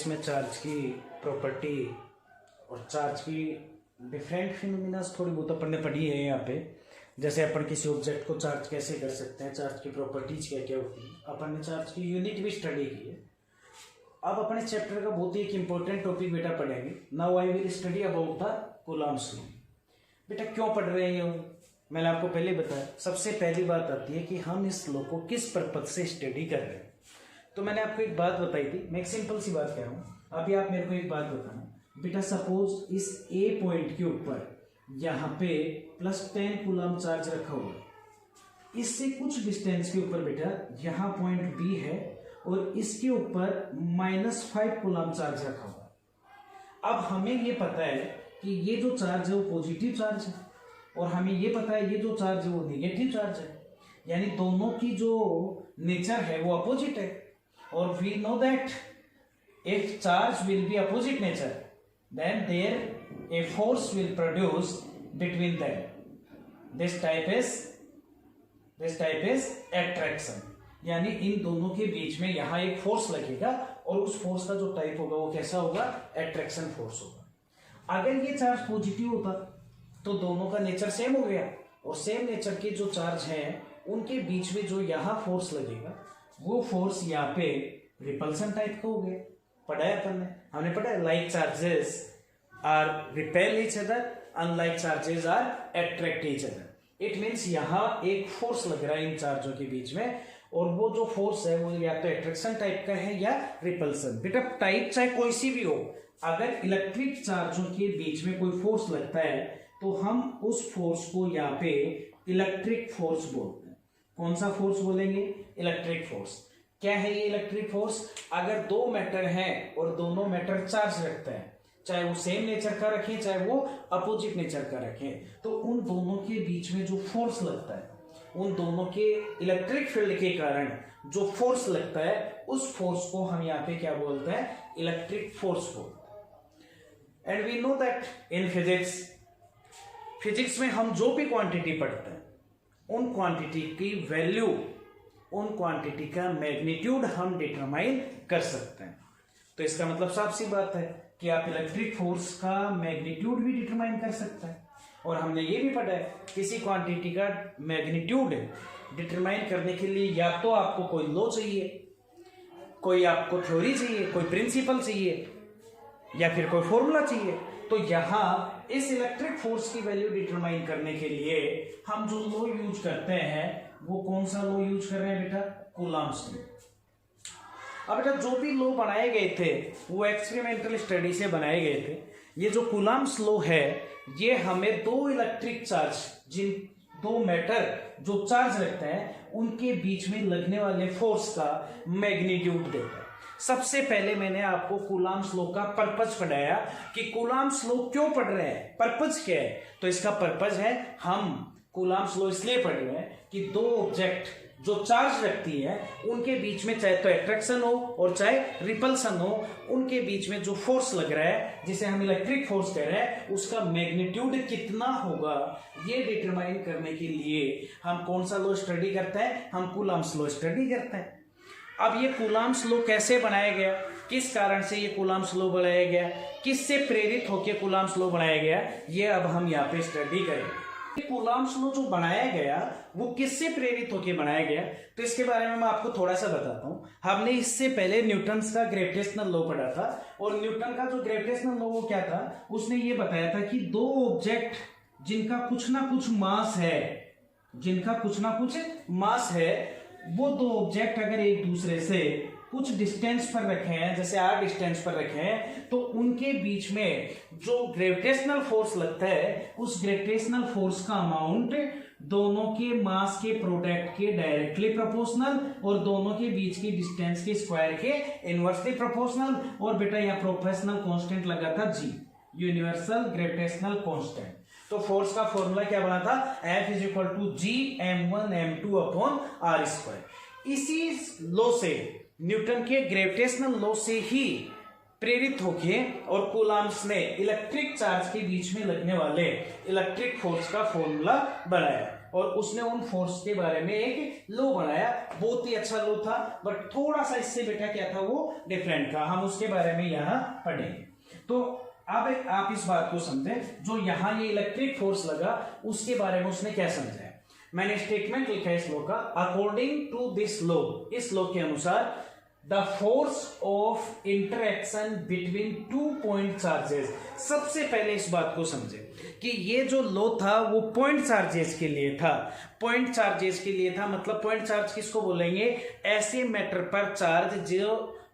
इसमें चार्ज की प्रॉपर्टी और चार्ज की डिफरेंट फिनोमिनास थोड़ी बहुत अपन ने पढ़ी है यहाँ पे। जैसे अपन किसी ऑब्जेक्ट को चार्ज कैसे कर सकते हैं, चार्ज की प्रॉपर्टीज क्या क्या होती है, अपन ने चार्ज की यूनिट भी स्टडी की है। अब अपने चैप्टर का बहुत ही एक इंपॉर्टेंट टॉपिक बेटा पढ़ेंगे। Now I will study about the Coulomb's law. बेटा क्यों पढ़ रहे हैं मैंने आपको पहले बताया। सबसे पहली बात आती है कि हम इस लॉ को किस पर्पज से स्टडी कर रहे हैं। तो मैंने आपको एक बात बताई थी, मैं एक सिंपल सी बात कह रहा हूँ। अभी आप मेरे को एक बात बताना बेटा, सपोज इस ए पॉइंट के ऊपर यहाँ पे +10 कूलम्ब चार्ज रखा हुआ है, इससे कुछ डिस्टेंस के ऊपर बेटा यहाँ पॉइंट बी है और इसके ऊपर -5 कूलम्ब चार्ज रखा हुआ है। अब हमें ये पता है कि ये जो चार्ज है वो पॉजिटिव चार्ज है और हमें ये पता है ये जो चार्ज है वो नेगेटिव चार्ज है, यानी दोनों की जो नेचर है वो अपोजिट है। और we know that if charge will be opposite nature then there a force will produce between them. This type is attraction, यानी इन दोनों के बीच में यहाँ एक फोर्स लगेगा और उस फोर्स का जो टाइप होगा वो कैसा होगा, अट्रैक्शन फोर्स होगा। अगर ये चार्ज पॉजिटिव होता तो दोनों का नेचर सेम हो गया और सेम नेचर के जो चार्ज हैं उनके बीच में जो यहाँ फोर्स लगेगा वो फोर्स यहाँ पे रिपल्सन टाइप का हो गया। पढ़ा है अपन ने, हमने पढ़ा है like charges are repel each other, unlike charges are attract each other. It means यहाँ एक फोर्स लग रहा है इन चार्जों के बीच में और वो जो फोर्स है वो या तो अट्रैक्शन टाइप का है या रिपल्सन। बेटा टाइप चाहे कोई सी भी हो, अगर इलेक्ट्रिक चार्जों के बीच में कोई फोर्स लगता है तो हम उस फोर्स को यहाँ पे इलेक्ट्रिक फोर्स बोलते हैं। कौन सा फोर्स बोलेंगे, इलेक्ट्रिक फोर्स। क्या है ये इलेक्ट्रिक फोर्स? अगर दो मैटर हैं और दोनों मैटर चार्ज रखते हैं, चाहे वो सेम नेचर का रखें चाहे वो अपोजिट नेचर का रखें, तो उन दोनों के बीच में जो फोर्स लगता है, उन दोनों के इलेक्ट्रिक फील्ड के कारण जो फोर्स लगता है उस फोर्स को हम यहाँ पे क्या बोलते हैं, इलेक्ट्रिक फोर्स बोलते हैं। And we know that in physics में हम जो भी क्वांटिटी पढ़ते हैं उन क्वांटिटी की वैल्यू, उन क्वांटिटी का मैग्नीट्यूड हम डिटरमाइन कर सकते हैं। तो इसका मतलब साफ सी बात है कि आप इलेक्ट्रिक फोर्स का मैग्नीट्यूड भी डिटरमाइन कर सकते हैं। और हमने ये भी पढ़ा है किसी क्वांटिटी का मैग्नीट्यूड डिटरमाइन करने के लिए या तो आपको कोई लॉ चाहिए, कोई आपको थ्योरी चाहिए, कोई प्रिंसिपल चाहिए या फिर कोई फॉर्मूला चाहिए। तो यहाँ इस इलेक्ट्रिक फोर्स की वैल्यू डिटरमाइन करने के लिए हम जो लॉ यूज करते हैं वो कौन सा लॉ यूज कर रहे हैं बेटा, कूलम्ब्स लॉ। अब बेटा जो भी लॉ बनाए गए थे वो एक्सपेरिमेंटल स्टडी से बनाए गए थे। ये जो कूलम्ब्स लॉ है ये हमें दो इलेक्ट्रिक चार्ज, जिन दो मैटर जो चार्ज रखते हैं उनके बीच में लगने वाले फोर्स का मैग्नीट्यूड देता है। सबसे पहले मैंने आपको कूलम्ब्स लॉ का पर्पज पढ़ाया कि कूलम्ब्स लॉ क्यों पढ़ रहे हैं, पर्पज क्या है। तो इसका पर्पज है, हम कूलम्ब्स लॉ इसलिए पढ़ रहे हैं कि दो ऑब्जेक्ट जो चार्ज रखती है उनके बीच में चाहे तो अट्रैक्शन हो और चाहे रिपल्सन हो, उनके बीच में जो फोर्स लग रहा है जिसे हम इलेक्ट्रिक फोर्स कह रहे हैं उसका मैग्नीट्यूड कितना होगा ये डिटरमाइन करने के लिए हम कौन सा लॉ स्टडी करते हैं, हम कूलम्ब्स लॉ स्टडी करते हैं। अब ये कूलम्ब्स लॉ कैसे बनाया गया, किस कारण से ये कूलम्ब्स लॉ बनाया गया, किससे प्रेरित होकर कूलम्ब्स लॉ बनाया गया, ये अब हम यहाँ पे स्टडी करेंगे। कूलम्ब्स लॉ जो बनाया गया वो किससे प्रेरित होकर बनाया गया, तो इसके बारे में मैं आपको थोड़ा सा बताता हूँ। हमने इससे पहले न्यूटन का ग्रेविटेशनल लॉ पढ़ा था और न्यूटन का जो ग्रेविटेशनल लॉ वो क्या था, उसने ये बताया था कि दो ऑब्जेक्ट जिनका कुछ ना कुछ मास है, जिनका कुछ ना कुछ मास है, वो दो ऑब्जेक्ट अगर एक दूसरे से कुछ डिस्टेंस पर रखे हैं, जैसे r डिस्टेंस पर रखे हैं, तो उनके बीच में जो ग्रेविटेशनल फोर्स लगता है उस ग्रेविटेशनल फोर्स का अमाउंट दोनों के मास के प्रोडक्ट के डायरेक्टली प्रोपोर्शनल और दोनों के बीच की डिस्टेंस के स्क्वायर के इनवर्सली प्रोपोर्शनल। और बेटा यहाँ प्रोफेशनल कांस्टेंट लगा था G, यूनिवर्सल ग्रेविटेशनल कांस्टेंट। तो फोर्स का फॉर्मूला क्या बना था, F = G m1 m2/r²। इसी लॉ से, न्यूटन के ग्रेविटेशनल लॉ से ही प्रेरित होके और कूलम्ब्स ने इलेक्ट्रिक चार्ज के बीच में लगने वाले इलेक्ट्रिक फोर्स का फॉर्मूला बनाया। और उसने उन फोर्स के बारे में एक लॉ बनाया, बहुत ही अच्छा लॉ था, बट थोड़ा सा इससे बेटा क्या था, वो डिफरेंट था। हम उसके बारे में यहाँ पढ़ेंगे। तो अब आप इस बात को समझें, जो यहाँ ये इलेक्ट्रिक फोर्स लगा उसके बारे में उसने क्या समझाया। मैंने स्टेटमेंट लिखा है इस लॉ का, अकॉर्डिंग टू दिस लॉ, इस लॉ के अनुसार the force of interaction between 2 point charges. सबसे पहले इस बात को समझे कि ये जो लॉ था वो पॉइंट चार्जेस के लिए था। पॉइंट चार्जेस के लिए था, मतलब पॉइंट चार्ज किसको बोलेंगे, ऐसे मैटर पर चार्ज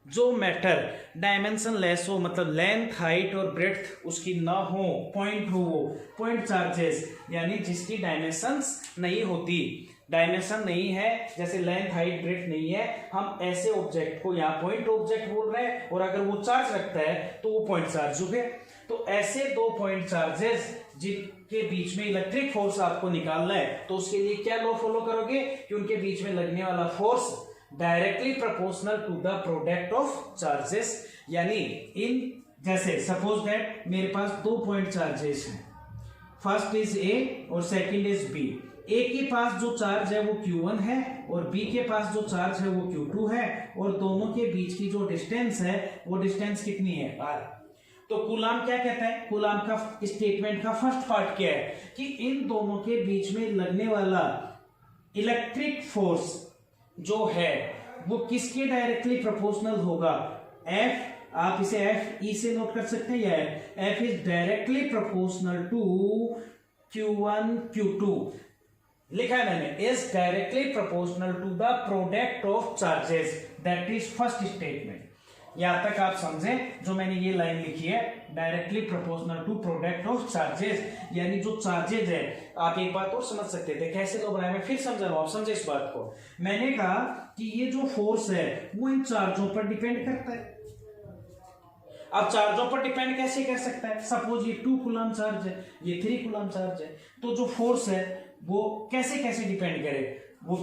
जो मैटर डायमेंशन लेस हो, मतलब लेंथ हाइट और ब्रेड्थ उसकी ना हो, पॉइंट हो, वो पॉइंट चार्जेस, यानी जिसकी डायमेंशंस नहीं होती, डायमेंशन नहीं है, जैसे लेंथ हाइट ब्रेड्थ नहीं है, हम ऐसे ऑब्जेक्ट को यहाँ पॉइंट ऑब्जेक्ट बोल रहे हैं, और अगर वो चार्ज रखता है तो वो पॉइंट चार्ज हो गया। तो ऐसे 2 पॉइंट चार्जेस जिनके बीच में इलेक्ट्रिक फोर्स आपको निकालना है, तो उसके लिए क्या लॉ फॉलो करोगे कि उनके बीच में लगने वाला force directly proportional to the product of charges. यानी इन जैसे सपोज दैट मेरे पास 2 पॉइंट चार्जेस हैं, फर्स्ट इज ए और सेकंड इज बी। ए के पास जो चार्ज है वो Q1 है और बी के पास जो चार्ज है वो Q2 है, और दोनों के बीच की जो डिस्टेंस है वो डिस्टेंस कितनी है, R। तो कूलाम क्या कहता है, कूलाम का स्टेटमेंट का फर्स्ट पार्ट क्या है कि इन दोनों के बीच में लगने वाला इलेक्ट्रिक फोर्स जो है वो किसके डायरेक्टली प्रोपोर्शनल होगा, F। आप इसे F E से नोट कर सकते हैं, या F is directly proportional to Q1 Q2 लिखा है मैंने, is directly proportional to the product of charges, that is first statement. यहां तक आप समझें, जो मैंने ये लाइन लिखी है, directly proportional to product of charges, यानी जो चार्जेस है, आप एक बात और समझ सकते थे, कैसे तो बनाया, मैं फिर समझा रहा हूं, आप समझे इस बात को। मैंने कहा कि ये जो फोर्स है वो इन चार्जों पर डिपेंड करता है। अब चार्जों पर डिपेंड कैसे कर सकता है, सपोज ये 2 कूलम चार्ज है, ये 3 कूलम चार्ज है, तो जो फोर्स है वो कैसे कैसे डिपेंड करे, वो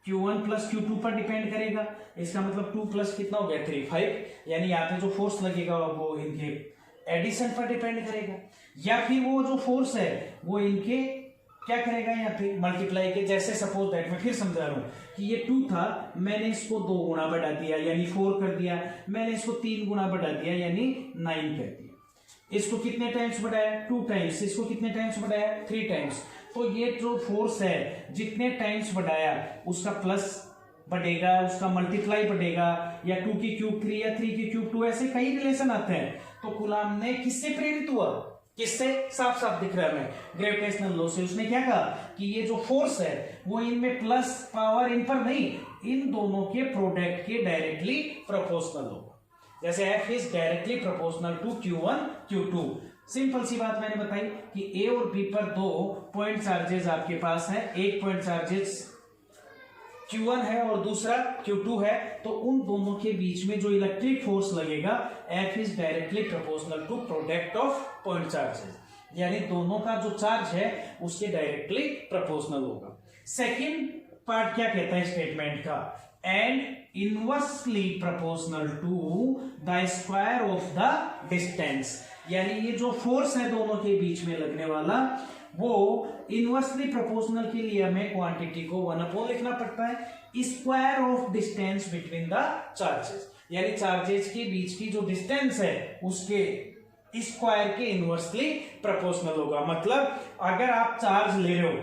Q1 प्लस Q2 पर डिपेंड करेगा। इसका मतलब 2 प्लस कितना हो गया, 3 5, यानी यहाँ पे जो फोर्स लगेगा वो इनके एडिशन पर डिपेंड करेगा, या फिर वो जो फोर्स है वो इनके क्या करेगा, यहाँ पे मल्टीप्लाई के। जैसे सपोज दैट, मैं फिर समझा रहा हूँ कि ये 2 था, मैंने इसको 2 गुना बढ़ा दिया यानी 4 कर दिया, मैंने इसको 3 गुना बढ़ा दिया यानी 9 कर दिया। इसको कितने टाइम्स बढ़ाया, 2 टाइम्स। इसको कितने टाइम्स बढ़ाया, 3 टाइम्स। तो ये जो फोर्स है जितने टाइम्स बढ़ाया उसका प्लस बढ़ेगा, उसका मल्टीप्लाई बढ़ेगा, या 2 की क्यूब 3 या 3 की क्यूब 2, ऐसे कई रिलेशन आते हैं। तो कूलाम ने किससे प्रेरित हुआ, किससे, साफ साफ दिख रहा है हमें, ग्रेविटेशनल लॉ से। उसने क्या कहा कि ये जो फोर्स है वो इनमें प्लस पावर इन पर नहीं, इन दोनों के प्रोडक्ट के डायरेक्टली प्रोपोर्शनल होगा। जैसे F is directly proportional to Q1 Q2। Simple सी बात मैंने बताई कि A और B पर 2 पॉइंट चार्जेस आपके पास है, एक पॉइंट चार्जेस Q1 है और दूसरा Q2 है, तो उन दोनों के बीच में जो इलेक्ट्रिक फोर्स लगेगा F is directly proportional to product of point charges, यानी दोनों का जो चार्ज है उसके डायरेक्टली प्रोपोर्शनल होगा। सेकेंड पार्ट क्या कहता है स्टेटमेंट का, and inversely proportional to the square of the distance, यानी ये जो फोर्स है दोनों के बीच में लगने वाला वो इनवर्सली प्रोपोर्शनल के लिए हमें क्वांटिटी को 1/, लिखना पड़ता है square of distance between the charges, यानी चार्जेस के बीच की जो डिस्टेंस है उसके स्क्वायर के इनवर्सली प्रोपोर्शनल होगा। मतलब अगर आप चार्ज ले रहे हो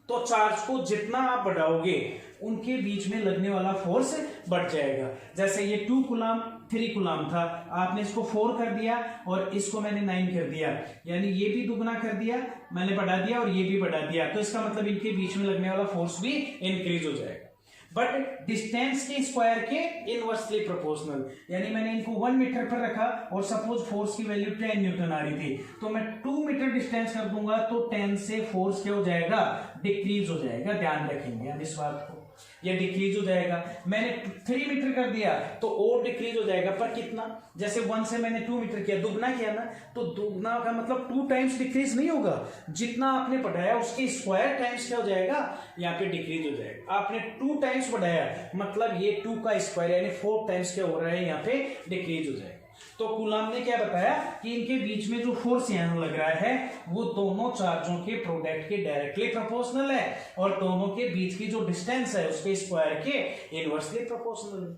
तो चार्ज को जितना आप बढ़ाओगे उनके बीच में लगने वाला फोर्स बढ़ जाएगा। जैसे ये 2 कूलम 3 कूलम था, आपने इसको 4 कर दिया और इसको मैंने 9 कर दिया, यानी ये भी दुगना कर दिया, मैंने बढ़ा दिया और ये भी बढ़ा दिया, तो इसका मतलब इनके बीच में लगने वाला फोर्स भी इंक्रीज हो जाएगा। बट डिस्टेंस के स्क्वायर के इनवर्सली प्रोपोर्शनल, यानी मैंने इनको 1 मीटर पर रखा और सपोज फोर्स की वैल्यू 10 न्यूटन आ रही थी, तो मैं 2 मीटर डिस्टेंस कर दूंगा तो 10 से फोर्स क्या हो जाएगा, डिक्रीज हो जाएगा। ध्यान रखेंगे इस बात को, ये डिक्रीज हो जाएगा। मैंने 3 मीटर कर दिया तो और डिक्रीज हो जाएगा, पर कितना, जैसे 1 से मैंने 2 मीटर किया, दुगना किया ना, तो दुगना का मतलब 2 टाइम्स डिक्रीज नहीं होगा, जितना आपने बढ़ाया उसके स्क्वायर टाइम्स क्या हो जाएगा, यहाँ पे डिक्रीज हो जाएगा। आपने 2 टाइम्स बढ़ाया मतलब ये 2 का स्क्वायर यानी 4 टाइम्स क्या हो रहा है, यहाँ पे डिक्रीज हो जाएगा। तो कूलाम ने क्या बताया कि इनके बीच में जो फोर्स यहाँ लग रहा है वो दोनों चार्जों के प्रोडक्ट के डायरेक्टली प्रोपोर्शनल है और दोनों के बीच की जो डिस्टेंस है उसके स्क्वायर के इनवर्सली प्रोपोर्शनल है।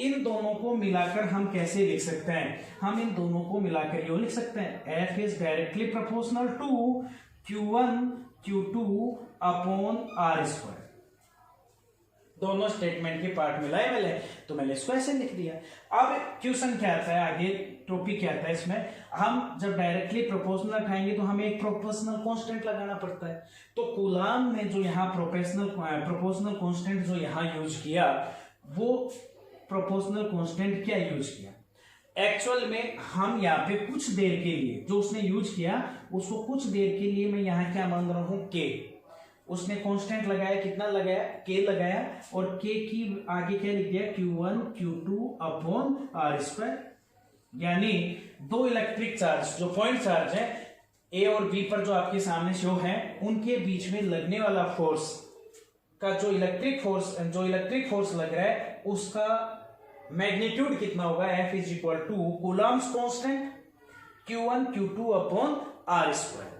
इन दोनों को मिलाकर हम कैसे लिख सकते हैं? हम इन दोनों को मिलाकर यूं लिख सकते हैं, F is directly proportional to Q1 Q2 upon R square. दोनों स्टेटमेंट के पार्ट मिलाए मिले, तो मैंने इसको ऐसे लिख दिया। अब क्वेश्चन क्या आता है, आगे टॉपिक क्या आता है इसमें, हम जब डायरेक्टली प्रोपोर्शनल उठाएंगे तो हमें एक प्रोपोर्शनल कांस्टेंट लगाना पड़ता है। तो कूलाम ने जो यहाँ प्रोपोर्शनल कांस्टेंट जो यहाँ यूज किया, वो प्रोपोर्शनल कांस्टेंट क्या यूज किया? एक्चुअल में हम यहाँ पे कुछ देर के लिए जो उसने यूज किया उसको कुछ देर के लिए मैं यहाँ क्या मान रहा हूँ, के। उसने कांस्टेंट लगाया, कितना लगाया, के लगाया, और के की आगे क्या लिख दिया, Q1 Q2 upon R square. यानी दो इलेक्ट्रिक चार्ज जो पॉइंट चार्ज है ए और बी पर जो आपके सामने शो है, उनके बीच में लगने वाला फोर्स का जो इलेक्ट्रिक फोर्स लग रहा है उसका मैग्नीट्यूड कितना होगा, F is equal to Coulomb's constant Q1 Q2 upon R square.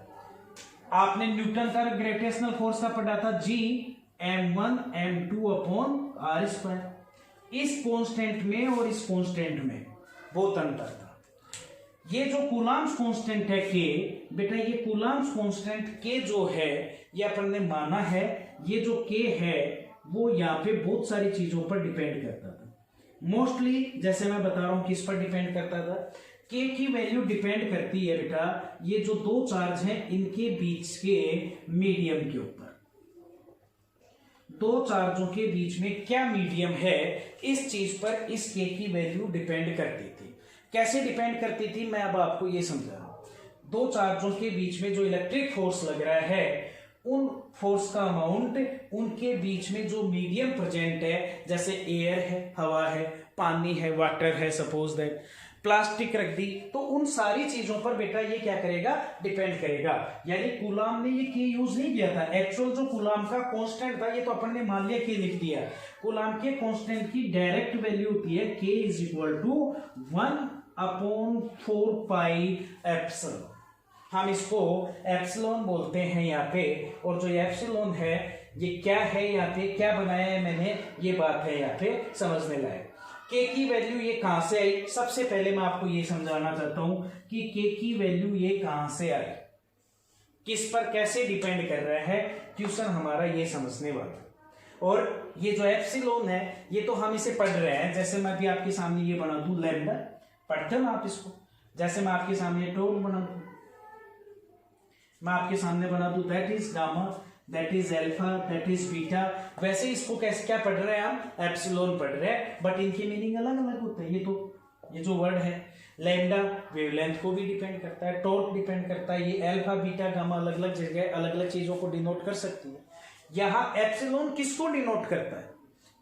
आपने न्यूटन का ग्रेविटेशनल फोर्स का पढ़ा था, G m1 m2 upon R square. इस कांस्टेंट में और इस कांस्टेंट में बहुत अंतर था। ये जो कूलम्स कांस्टेंट है के, बेटा ये कूलम्स कांस्टेंट के जो है ये अपन ने माना है, ये जो के है वो यहाँ पे बहुत सारी चीजों पर डिपेंड करता था। मोस्टली जैसे मैं बता रहा हूं किस पर डिपेंड करता था, के की वैल्यू डिपेंड करती है बेटा ये जो दो चार्ज हैं इनके बीच के मीडियम के ऊपर। दो चार्जों के बीच में क्या मीडियम है, इस चीज पर इस के की वैल्यू डिपेंड करती थी। कैसे डिपेंड करती थी, मैं अब आपको ये समझा रहा हूं। दो चार्जों के बीच में जो इलेक्ट्रिक फोर्स लग रहा है, उन फोर्स का अमाउंट उनके बीच में जो मीडियम प्रेजेंट है, जैसे एयर है, हवा है, पानी है, वाटर है, सपोज दैट प्लास्टिक रख दी, तो उन सारी चीजों पर बेटा ये क्या करेगा, डिपेंड करेगा। यानी कूलाम ने ये के यूज नहीं किया था। एक्चुअल जो कूलाम का कांस्टेंट था ये तो अपन ने मान लिया के लिख दिया। कूलाम के कांस्टेंट की डायरेक्ट वैल्यू होती है K is equal to 1/4 pi epsilon. हम इसको एप्सिलॉन बोलते हैं यहाँ पे, और जो एप्सिलॉन है ये क्या है, यहाँ पे क्या बनाया है मैंने, ये बात है यहाँ पे समझने लायक। के की वैल्यू ये कहां से आई, सबसे पहले मैं आपको ये समझाना चाहता हूं कि के की वैल्यू ये कहां से आई, किस पर कैसे डिपेंड कर रहा है, क्वेश्चन हमारा ये समझने वाला। और ये जो एप्सिलॉन है ये तो हम इसे पढ़ रहे हैं, जैसे मैं भी आपके सामने ये बना दूं लैम्डा, पढ़ते हो ना आप इसको, जैसे मैं आपके सामने टोन बना दूं, मैं आपके सामने बना दूं that is gamma, that is alpha, that is beta. वैसे इसको कैसे क्या पढ़ रहे हैं हम, एप्सिलॉन पढ़ रहे हैं, बट इनके मीनिंग अलग अलग होते हैं। ये जो वर्ड है लैम्डा वेवलेंथ को भी डिपेंड करता है, टॉर्क डिपेंड करता है, ये अल्फा बीटा गामा अलग अलग जगह अलग अलग चीजों को डिनोट कर सकती है। यहाँ एप्सिलॉन किसको डिनोट करता है,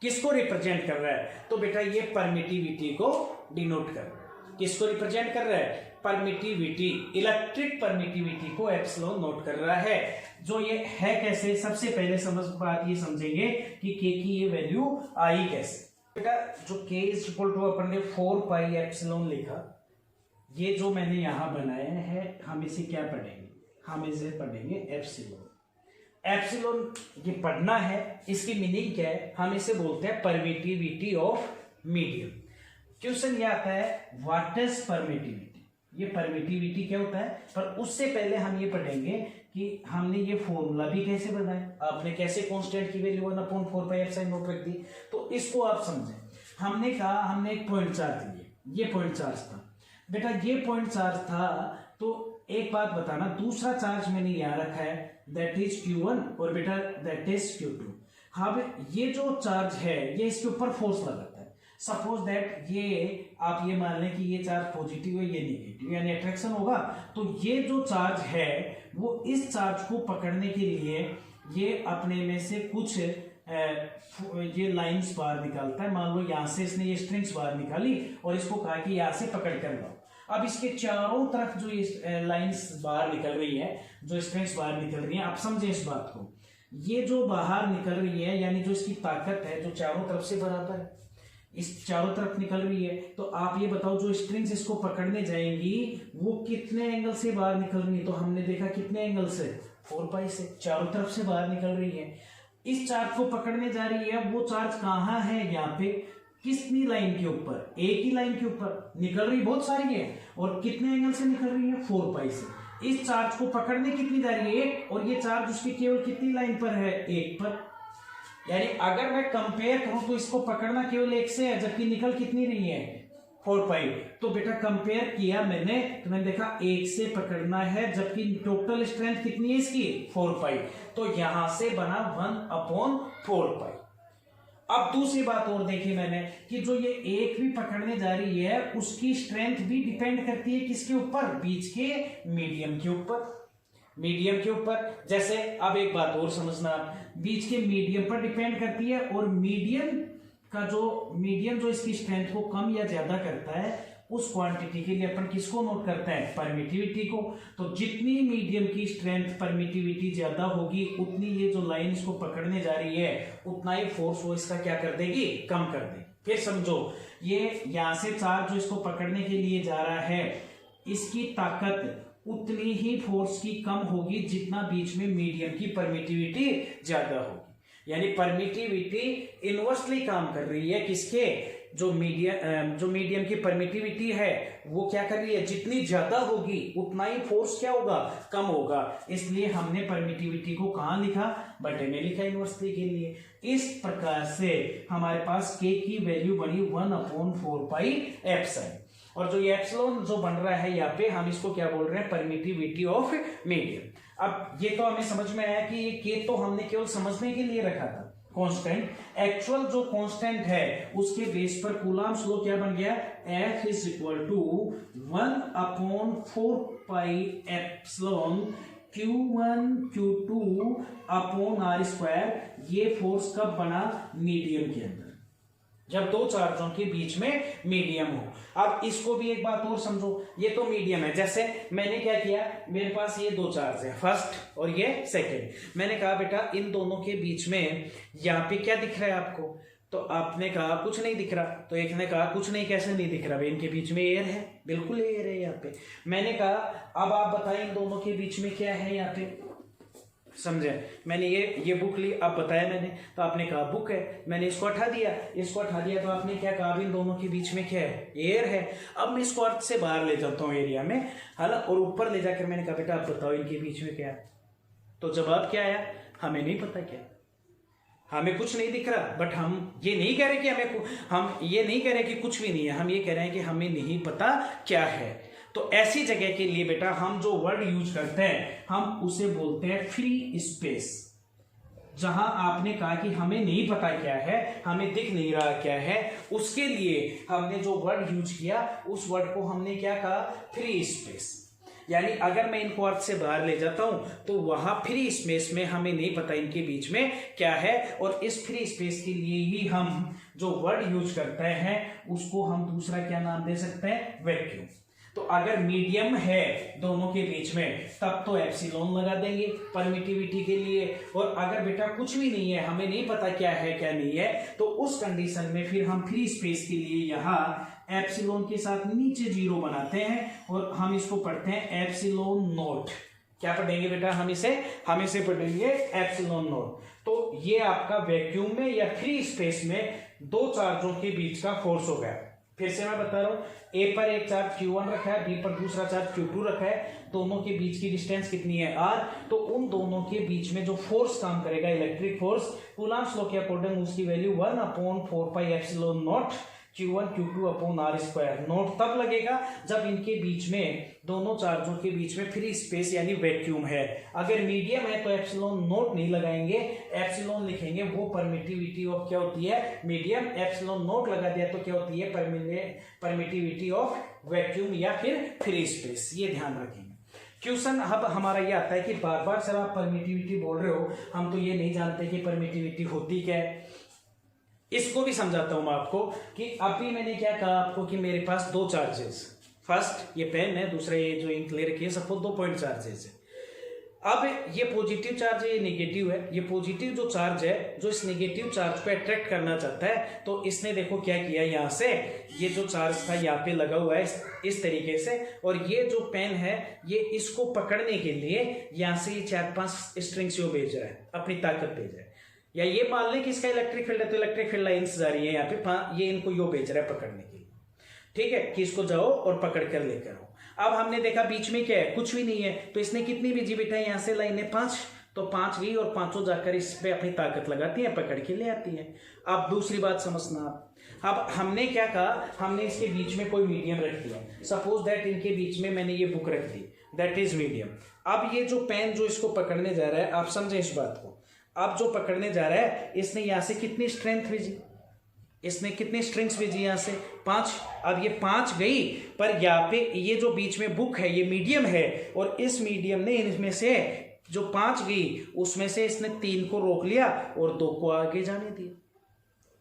किसको रिप्रेजेंट कर रहा है, तो बेटा ये परमिटिविटी को डिनोट कर रहा है। किसको रिप्रेजेंट कर रहा है, परमिटिविटी, इलेक्ट्रिक परमिटिविटी को एप्सिलॉन नोट कर रहा है। जो ये है कैसे, सबसे पहले बात ये समझेंगे कि के की ये वैल्यू आई कैसे। बेटा जो के इज इक्वल टू अपन ने 4 पाई एप्सिलॉन लिखा, ये जो मैंने यहां बनाया है हम इसे क्या पढ़ेंगे, हम इसे पढ़ेंगे एप्सिलॉन। एप्सिलॉन ये पढ़ना है, इसकी मीनिंग क्या है, हम इसे बोलते हैं परमिटिविटी ऑफ मीडियम। क्वेश्चन ये आता है व्हाट इज परमिटिविटी, ये परमिटिविटी क्या होता है, पर उससे पहले हम ये पढ़ेंगे कि हमने ये फॉर्मूला भी कैसे बनाया, आपने कैसे कांस्टेंट की वैल्यू 1/4 पाई एप्सिलॉन नोट रख दी, तो इसको आप समझें। हमने कहा हमने एक पॉइंट चार्ज लिए, ये पॉइंट चार्ज था बेटा, ये पॉइंट चार्ज था, तो एक बात बताना, दूसरा चार्ज मैंने यहां रखा है दैट इज Q1 और बेटा दैट इज Q2। हाँ, ये जो चार्ज है ये इसके ऊपर फोर्स लगाता है। सपोज दैट ये आप ये मान लें कि ये चार्ज पॉजिटिव है, ये नेगेटिव, यानी अट्रैक्शन होगा, तो ये जो चार्ज है वो इस चार्ज को पकड़ने के लिए ये अपने में से कुछ ये लाइंस बाहर निकालता है। मान लो यहां से इसने ये स्ट्रिंग्स बाहर निकाली और इसको कहा कि यहां से पकड़ कर लाओ। अब इसके चारों तरफ जो ये लाइंस बाहर निकल रही है, जो स्ट्रिंग्स बाहर निकल रही है, आप समझे इस बात को, ये जो बाहर निकल रही है यानी जो इसकी ताकत है जो चारों तरफ से बराबर है, इस चारों तरफ निकल रही है, तो आप ये बताओ जो स्ट्रिंग्स इसको पकड़ने जाएंगी वो कितने एंगल से बाहर निकल रही है? तो हमने देखा कितने एंगल से, 4 पाई से, चारों तरफ से बाहर निकल रही है। इस चार्ज को पकड़ने जा रही है, वो चार्ज कहाँ है? यहाँ पे कितनी लाइन के ऊपर? एक ही लाइन के ऊपर निकल रही, बहुत सारी है, और कितने एंगल से निकल रही है? 4 पाई से। इस चार्ज को पकड़ने कितनी जा रही है? 1, और ये चार्ज उसकी केवल कितनी लाइन पर है? 1 पर। यानी अगर मैं कंपेयर करूं तो इसको पकड़ना केवल 1 से है, जबकि निकल कितनी रही है? 4 पाई। तो बेटा कंपेयर किया मैंने, तो मैंने देखा 1 से पकड़ना है, जबकि टोटल स्ट्रेंथ कितनी है इसकी? 4 पाई। तो यहां से बना 1/4 पाई। अब दूसरी बात और देखी मैंने कि जो ये 1 भी पकड़ने जा रही है उसकी स्ट्रेंथ भी डिपेंड करती है किसके ऊपर? बीच के मीडियम के ऊपर। मीडियम के ऊपर, जैसे अब एक बात और समझना, बीच के मीडियम पर डिपेंड करती है, और मीडियम जो इसकी स्ट्रेंथ को कम या ज्यादा करता है उस क्वांटिटी के लिए अपन किसको नोट करते हैं? परमिटिविटी को। तो जितनी मीडियम की स्ट्रेंथ परमिटिविटी ज्यादा होगी, उतनी ये जो लाइन इसको पकड़ने जा रही है उतना ही फोर्स वो इसका क्या कर देगी? कम कर देगी। फिर समझो, ये यहां से चार्ज जो इसको पकड़ने के लिए जा रहा है, इसकी ताकत उतनी ही फोर्स की कम होगी जितना बीच में मीडियम की परमिटिविटी ज्यादा होगी। यानी परमिटिविटी इनवर्सली काम कर रही है किसके? जो मीडियम की परमिटिविटी है वो क्या कर रही है? जितनी ज्यादा होगी उतना ही फोर्स क्या होगा? कम होगा। इसलिए हमने परमिटिविटी को कहां लिखा? बटे में लिखा, इनवर्सली के लिए। इस प्रकार से हमारे पास के की वैल्यू बनी 1/4 पाई एप्सिलॉन। और जो ये एप्सिलॉन जो बन रहा है यहाँ पे, हम इसको क्या बोल रहे हैं? Permittivity of medium. अब ये तो हमें समझ में आया कि ये के तो हमने केवल समझने के लिए रखा था कांस्टेंट। एक्चुअल जो कांस्टेंट है उसके बेस पर कूलम्ब्स लॉ क्या बन गया? F = 1/4 pi epsilon Q1 Q2/r²। ये फोर्स कब बना? मीडियम के अंदर, जब दो चार्जों के बीच में मीडियम हो। अब इसको भी एक बात और समझो, ये तो मीडियम है। जैसे मैंने क्या किया, मेरे पास ये 2 चार्ज है, फर्स्ट और ये सेकंड। मैंने कहा बेटा इन दोनों के बीच में यहाँ पे क्या दिख रहा है आपको? तो आपने कहा कुछ नहीं दिख रहा। तो एक ने कहा कुछ नहीं, कैसे नहीं दिख रहा भाई? इनके बीच में एयर है, बिल्कुल एयर है यहाँ पे। मैंने कहा अब आप बताएं इन दोनों के बीच में क्या है यहाँ पे? समझे? मैंने ये बुक ली, अब बताया मैंने, तो आपने कहा बुक है। मैंने इसको हटा दिया, तो आपने क्या कहा? इन दोनों के बीच में क्या है? एयर है। अब मैं इसको अर्थ से बाहर ले जाता हूँ एरिया में, है ना, और ऊपर ले जाकर मैंने कहा बेटा आप बताओ इनके बीच में क्या है? तो जवाब क्या आया? हमें नहीं पता क्या, हमें कुछ नहीं दिख रहा। बट हम ये नहीं कह रहे कि हम ये नहीं कह रहे कि कुछ भी नहीं है, हम ये कह रहे हैं कि हमें नहीं पता क्या है। तो ऐसी जगह के लिए बेटा हम जो वर्ड यूज करते हैं हम उसे बोलते हैं फ्री स्पेस। जहां आपने कहा कि हमें नहीं पता क्या है, हमें दिख नहीं रहा क्या है, उसके लिए हमने जो वर्ड यूज किया उस वर्ड को हमने क्या कहा? Free space. यानी अगर मैं इनको अर्थ से बाहर ले जाता हूं तो वहां फ्री स्पेस में हमें नहीं पता इनके बीच में क्या है, और इस फ्री स्पेस के लिए ही हम जो वर्ड यूज करते हैं उसको हम दूसरा क्या नाम दे सकते हैं? वैक्यूम। तो अगर मीडियम है दोनों के बीच में तब तो एप्सिलॉन लगा देंगे परमिटिविटी के लिए, और अगर बेटा कुछ भी नहीं है, हमें नहीं पता क्या है क्या नहीं है, तो उस कंडीशन में फिर हम फ्री स्पेस के लिए यहाँ एप्सिलॉन के साथ नीचे 0 बनाते हैं और हम इसको पढ़ते हैं एप्सिलॉन नॉट। क्या पढ़ेंगे बेटा? हम इसे पढ़ेंगे एप्सिलॉन नॉट। तो ये आपका वैक्यूम में या फ्री स्पेस में दो चार्जों के बीच का फोर्स हो गया। फिर से मैं बता रहा हूं, ए पर एक चार्ज Q1 रखा है, बी पर दूसरा चार्ज Q2 रखा है, दोनों के बीच की डिस्टेंस कितनी है? R। तो उन दोनों के बीच में जो फोर्स काम करेगा, इलेक्ट्रिक फोर्स, कूलम्ब्स लॉ के अकॉर्डिंग उसकी value 1/4 pi epsilon naught Q1 Q2/r²। Note तब लगेगा जब इनके बीच में, दोनों चार्जों के बीच में फ्री स्पेस यानी वैक्यूम है। अगर मीडियम है तो एप्सिलॉन नोट नहीं लगाएंगे, एप्सिलॉन लिखेंगे, वो परमिटिविटी ऑफ क्या होती है? मीडियम। एप्सिलॉन नोट लगा दिया तो क्या होती है? परमिटिविटी ऑफ वैक्यूम या फिर फ्री स्पेस। ये ध्यान रखेंगे। क्वेश्चन अब हमारा ये आता है कि बार बार सर आप परमिटिविटी बोल रहे हो, हम तो ये नहीं जानते कि परमिटिविटी होती क्या है। इसको भी समझाता हूं मैं आपको कि अभी मैंने क्या कहा आपको कि मेरे पास दो चार्जेस, फर्स्ट ये पेन है, दूसरा ये जो इंक ले रखी है, सपोज 2 पॉइंट चार्जेस है। अब ये पॉजिटिव चार्ज है, ये नेगेटिव है। ये पॉजिटिव जो चार्ज है जो इस नेगेटिव चार्ज को अट्रैक्ट करना चाहता है, तो इसने देखो क्या किया, यहाँ से ये जो चार्ज था यहाँ पे लगा हुआ है इस तरीके से, और ये जो पेन है ये इसको पकड़ने के लिए यहाँ से ये 4-5 स्ट्रिंग्स यो भेज रहा है, अपनी ताकत भेज रहा है। या ये मान लें कि इसका इलेक्ट्रिक फील्ड है, तो इलेक्ट्रिक फील्ड लाइन्स जा रही है यहाँ पे, ये इनको यो भेज रहा है पकड़ने के लिए, ठीक है, कि इसको जाओ और पकड़ कर लेकर आओ। अब हमने देखा बीच में क्या है, कुछ भी नहीं है, तो इसने कितनी भेजी बेटा, यहाँ से लाइन है 5, तो 5 गई और 5 जाकर इस पे अपनी ताकत लगाती है, पकड़ के ले आती है। अब दूसरी बात समझना, अब हमने क्या कहा, हमने इसके बीच में कोई मीडियम रख दिया, सपोज दैट इनके बीच में मैंने ये बुक रख दी, दैट इज मीडियम। अब ये जो पेन जो इसको पकड़ने जा रहा है, आप समझे इस बात को, अब जो पकड़ने जा रहा है इसने यहाँ से कितनी स्ट्रेंथ भेजी, इसने कितनी स्ट्रिंग्स भेजी यहाँ से 5। अब ये 5 गई, पर यहाँ पे ये जो बीच में बुक है ये मीडियम है, और इस मीडियम ने इनमें से जो 5 गई उसमें से इसने 3 को रोक लिया और 2 को आगे जाने दिया।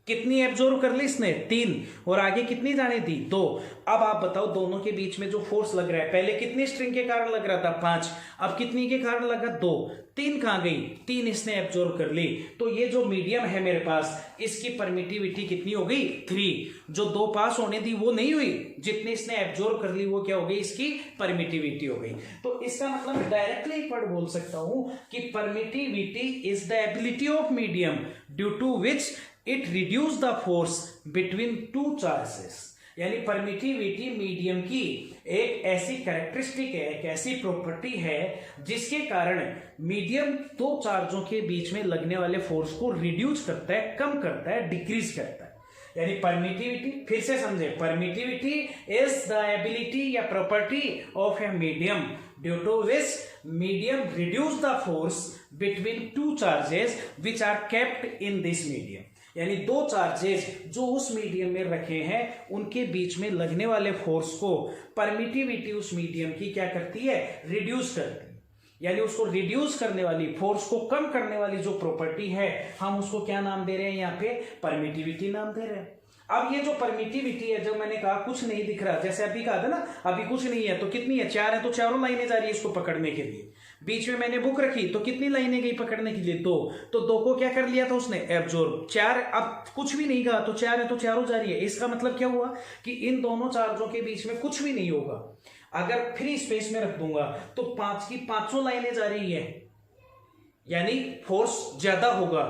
कितनी एब्जॉर्व कर ली इसने, 3, और आगे कितनी जाने दी, 2। अब आप बताओ दोनों के बीच में जो फोर्स लग रहा है, पहले कितनी स्ट्रिंग के कारण लग रहा था 5, अब कितनी के कारण लगा 2, 3 कहां गई, 3 इसने एब्जॉर्व कर ली। तो ये जो मीडियम है मेरे पास, इसकी परमिटिविटी कितनी हो गई 3, जो 2 पास होने दी वो नहीं हुई, जितनी इसने एब्जॉर्व कर ली वो क्या हो गई, इसकी परमिटिविटी हो गई। तो इसका मतलब डायरेक्टली एक वर्ड बोल सकता हूं कि permittivity is the ability of medium due to which it reduce the force between 2 charges. यानी परमिटिविटी मीडियम की एक ऐसी कैरेक्टरिस्टिक है, एक ऐसी प्रॉपर्टी है जिसके कारण मीडियम 2 चार्जों के बीच में लगने वाले फोर्स को रिड्यूस करता है, कम करता है, डिक्रीज करता है। यानी परमिटिविटी, फिर से समझे, परमिटिविटी इज द एबिलिटी या property of a medium due to which medium reduce the force between 2 charges which are kept in this medium. यानी 2 चार्जेस जो उस मीडियम में रखे हैं उनके बीच में लगने वाले फोर्स को परमिटिविटी उस मीडियम की क्या करती है, रिड्यूस करती है। यानी उसको रिड्यूस करने वाली, फोर्स को कम करने वाली जो प्रॉपर्टी है, हम उसको क्या नाम दे रहे हैं, यहाँ पे परमिटिविटी नाम दे रहे हैं। अब ये जो परमिटिविटी है, जब मैंने कहा कुछ नहीं दिख रहा, जैसे अभी कहा था ना, अभी कुछ नहीं है तो कितनी है, 4 है, तो चारों लाइनें जा रही है इसको पकड़ने के लिए। बीच में मैंने बुक रखी तो कितनी लाइनें गई पकड़ने के लिए, 2, तो 2 को क्या कर लिया था उसने, एब्जॉर्ब। 4, अब कुछ भी नहीं कहा तो 4 है तो चारों जा रही है। इसका मतलब क्या हुआ कि इन दोनों चार्जों के बीच में कुछ भी नहीं होगा। अगर फ्री स्पेस में रख दूंगा तो 5 की 5 लाइनें जा रही है, यानी फोर्स ज्यादा होगा।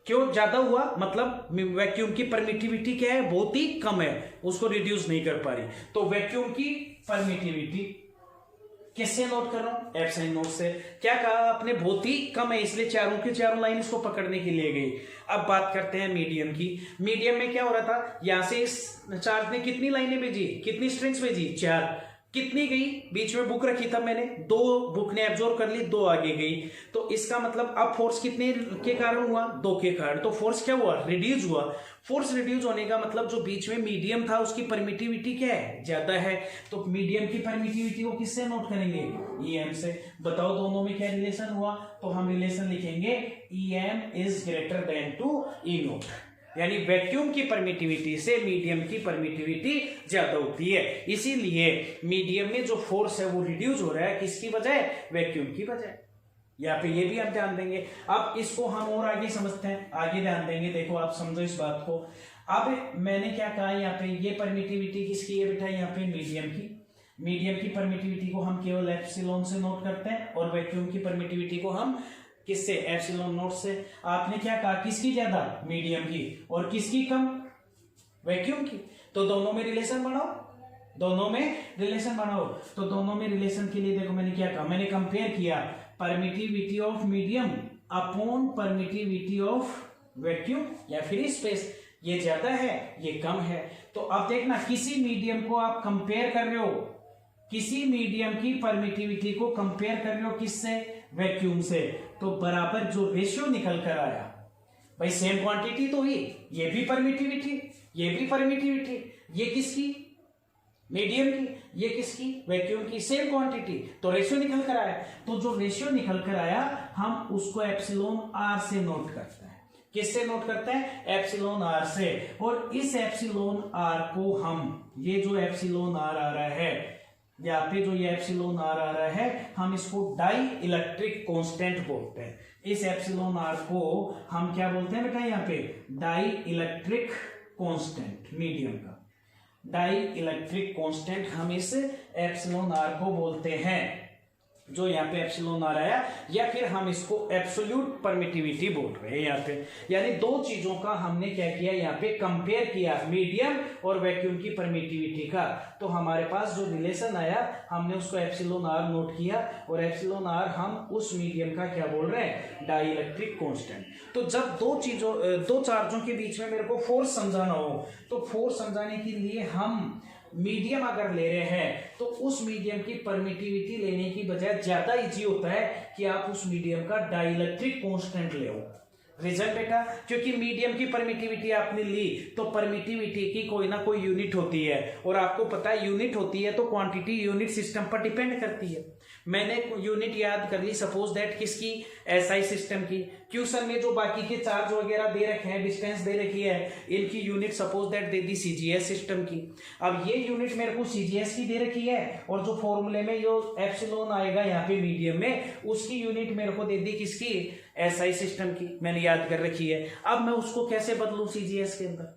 क्यों ज्यादा हुआ, मतलब वैक्यूम की परमिटिविटी क्या है, बहुत ही कम है, उसको रिड्यूस नहीं कर पा रही। तो वैक्यूम की परमिटिविटी किससे नोट कर रहा हूं, एप्सिलॉन नोट से। क्या कहा आपने, बहुत ही कम है, इसलिए चारों की चारों लाइन इसको पकड़ने के लिए गई। अब बात करते हैं मीडियम की। मीडियम में क्या हो रहा था, यहां से इस चार्ज ने कितनी लाइनें भेजी, कितनी स्ट्रिंग्स भेजी, 4, कितनी गई, बीच में बुक रखी था मैंने, 2 बुक ने एब्जॉर्ब कर ली, 2 आगे गई। तो इसका मतलब अब फोर्स कितने के कारण हुआ, 2 के कारण। तो फोर्स क्या हुआ, रिड्यूस हुआ। फोर्स रिड्यूस होने का मतलब जो बीच में मीडियम था उसकी परमिटिविटी क्या है, ज्यादा है। तो मीडियम की परमिटिविटी को किससे नोट करेंगे, EM से। बताओ दोनों में क्या रिलेशन हुआ, तो हम रिलेशन लिखेंगे EM is greater than to E naught. यानी वैक्यूम की परमिटिविटी से मीडियम की परमिटिविटी ज्यादा होती है, इसीलिए मीडियम में जो फोर्स है वो रिड्यूस हो रहा है, किसकी बजाय, वैक्यूम की बजाय। यहाँ पे ये भी आप ध्यान देंगे। अब इसको हम और आगे समझते हैं, आगे ध्यान देंगे। देखो आप समझो इस बात को। अब मैंने क्या कहा, यहाँ पे ये परमिटिविटी किसकी है बेटा, यहाँ पे मीडियम की। मीडियम की परमिटिविटी को हम केवल एप्सिलॉन से नोट करते हैं, और वैक्यूम की परमिटिविटी को हम किससे, एप्सिलॉन नोट से। आपने क्या कहा, किसकी ज्यादा, मीडियम की, और किसकी कम, वैक्यूम की। तो दोनों में रिलेशन बनाओ, दोनों में रिलेशन बनाओ। तो दोनों में रिलेशन के लिए देखो मैंने क्या कहा, मैंने कंपेयर किया permittivity of medium upon permittivity of vacuum या फ्री स्पेस। ये ज्यादा है, ये कम है। तो अब देखना, किसी मीडियम को आप कंपेयर कर रहे हो, किसी मीडियम की परमिटिविटी को कंपेयर कर रहे हो किससे, वैक्यूम से, तो बराबर जो रेशियो निकल कर आया, भाई सेम क्वांटिटी तो ही, ये भी परमिटिविटी, ये भी परमिटिविटी, ये किसकी, मीडियम की, ये किसकी, वैक्यूम की, सेम क्वांटिटी, तो रेशियो निकल कर आया। तो जो रेशियो निकल कर आया हम उसको एप्सिलॉन R से नोट करते हैं। किससे नोट करते हैं, एप्सिलॉन R से। और इस एप्सिलॉन R को हम, ये जो एप्सिलॉन R आ रहा है, यहाँ पे जो ये एप्सिलॉन आर आ रहा है हम इसको डाई इलेक्ट्रिक कांस्टेंट बोलते हैं। इस एप्सिलॉन आर को हम क्या बोलते हैं बेटा, यहाँ पे डाई इलेक्ट्रिक कांस्टेंट, मीडियम का डाई इलेक्ट्रिक कांस्टेंट हम इस एप्सिलॉन आर को बोलते हैं, जो यहाँ पे एप्सिलॉन आ रहा है, या फिर हम इसको एब्सोल्यूट परमिटिविटी बोल रहे हैं यहाँ पे। यानी दो चीजों का हमने क्या किया, यहाँ पे कंपेयर किया, मीडियम और वैक्यूम की परमिटिविटी का। तो हमारे पास जो रिलेशन आया हमने उसको एप्सिलॉन आर नोट किया, और एप्सिलॉन आर हम उस मीडियम का क्या बोल रहे हैं, डाई इलेक्ट्रिक कॉन्स्टेंट। तो जब दो चार्जों के बीच में मेरे को फोर्स समझाना हो, तो फोर्स समझाने के लिए हम मीडियम अगर ले रहे हैं तो उस मीडियम की परमिटिविटी लेने की बजाय ज्यादा इजी होता है कि आप उस मीडियम का डाइलेक्ट्रिक कांस्टेंट ले आओ। रीजन बेटा, क्योंकि मीडियम की परमिटिविटी आपने ली तो परमिटिविटी की कोई ना कोई यूनिट होती है, और आपको पता है यूनिट होती है तो क्वांटिटी यूनिट सिस्टम पर डिपेंड करती है। मैंने यूनिट याद कर ली, सपोज दैट किसकी, एसआई सिस्टम की। क्वेश्चन में जो बाकी के चार्ज वगैरह दे रखे हैं, डिस्टेंस दे रखी है, इनकी unit suppose that they the CGS system की। अब ये यूनिट मेरे को सीजीएस की दे रखी है, और जो फॉर्मूले में जो एप्सिलॉन आएगा यहाँ पे मीडियम में, उसकी यूनिट मेरे को दे दी किसकी, एसआई सिस्टम की, मैंने याद कर रखी है। अब मैं उसको कैसे बदलूं सीजीएस के अंदर,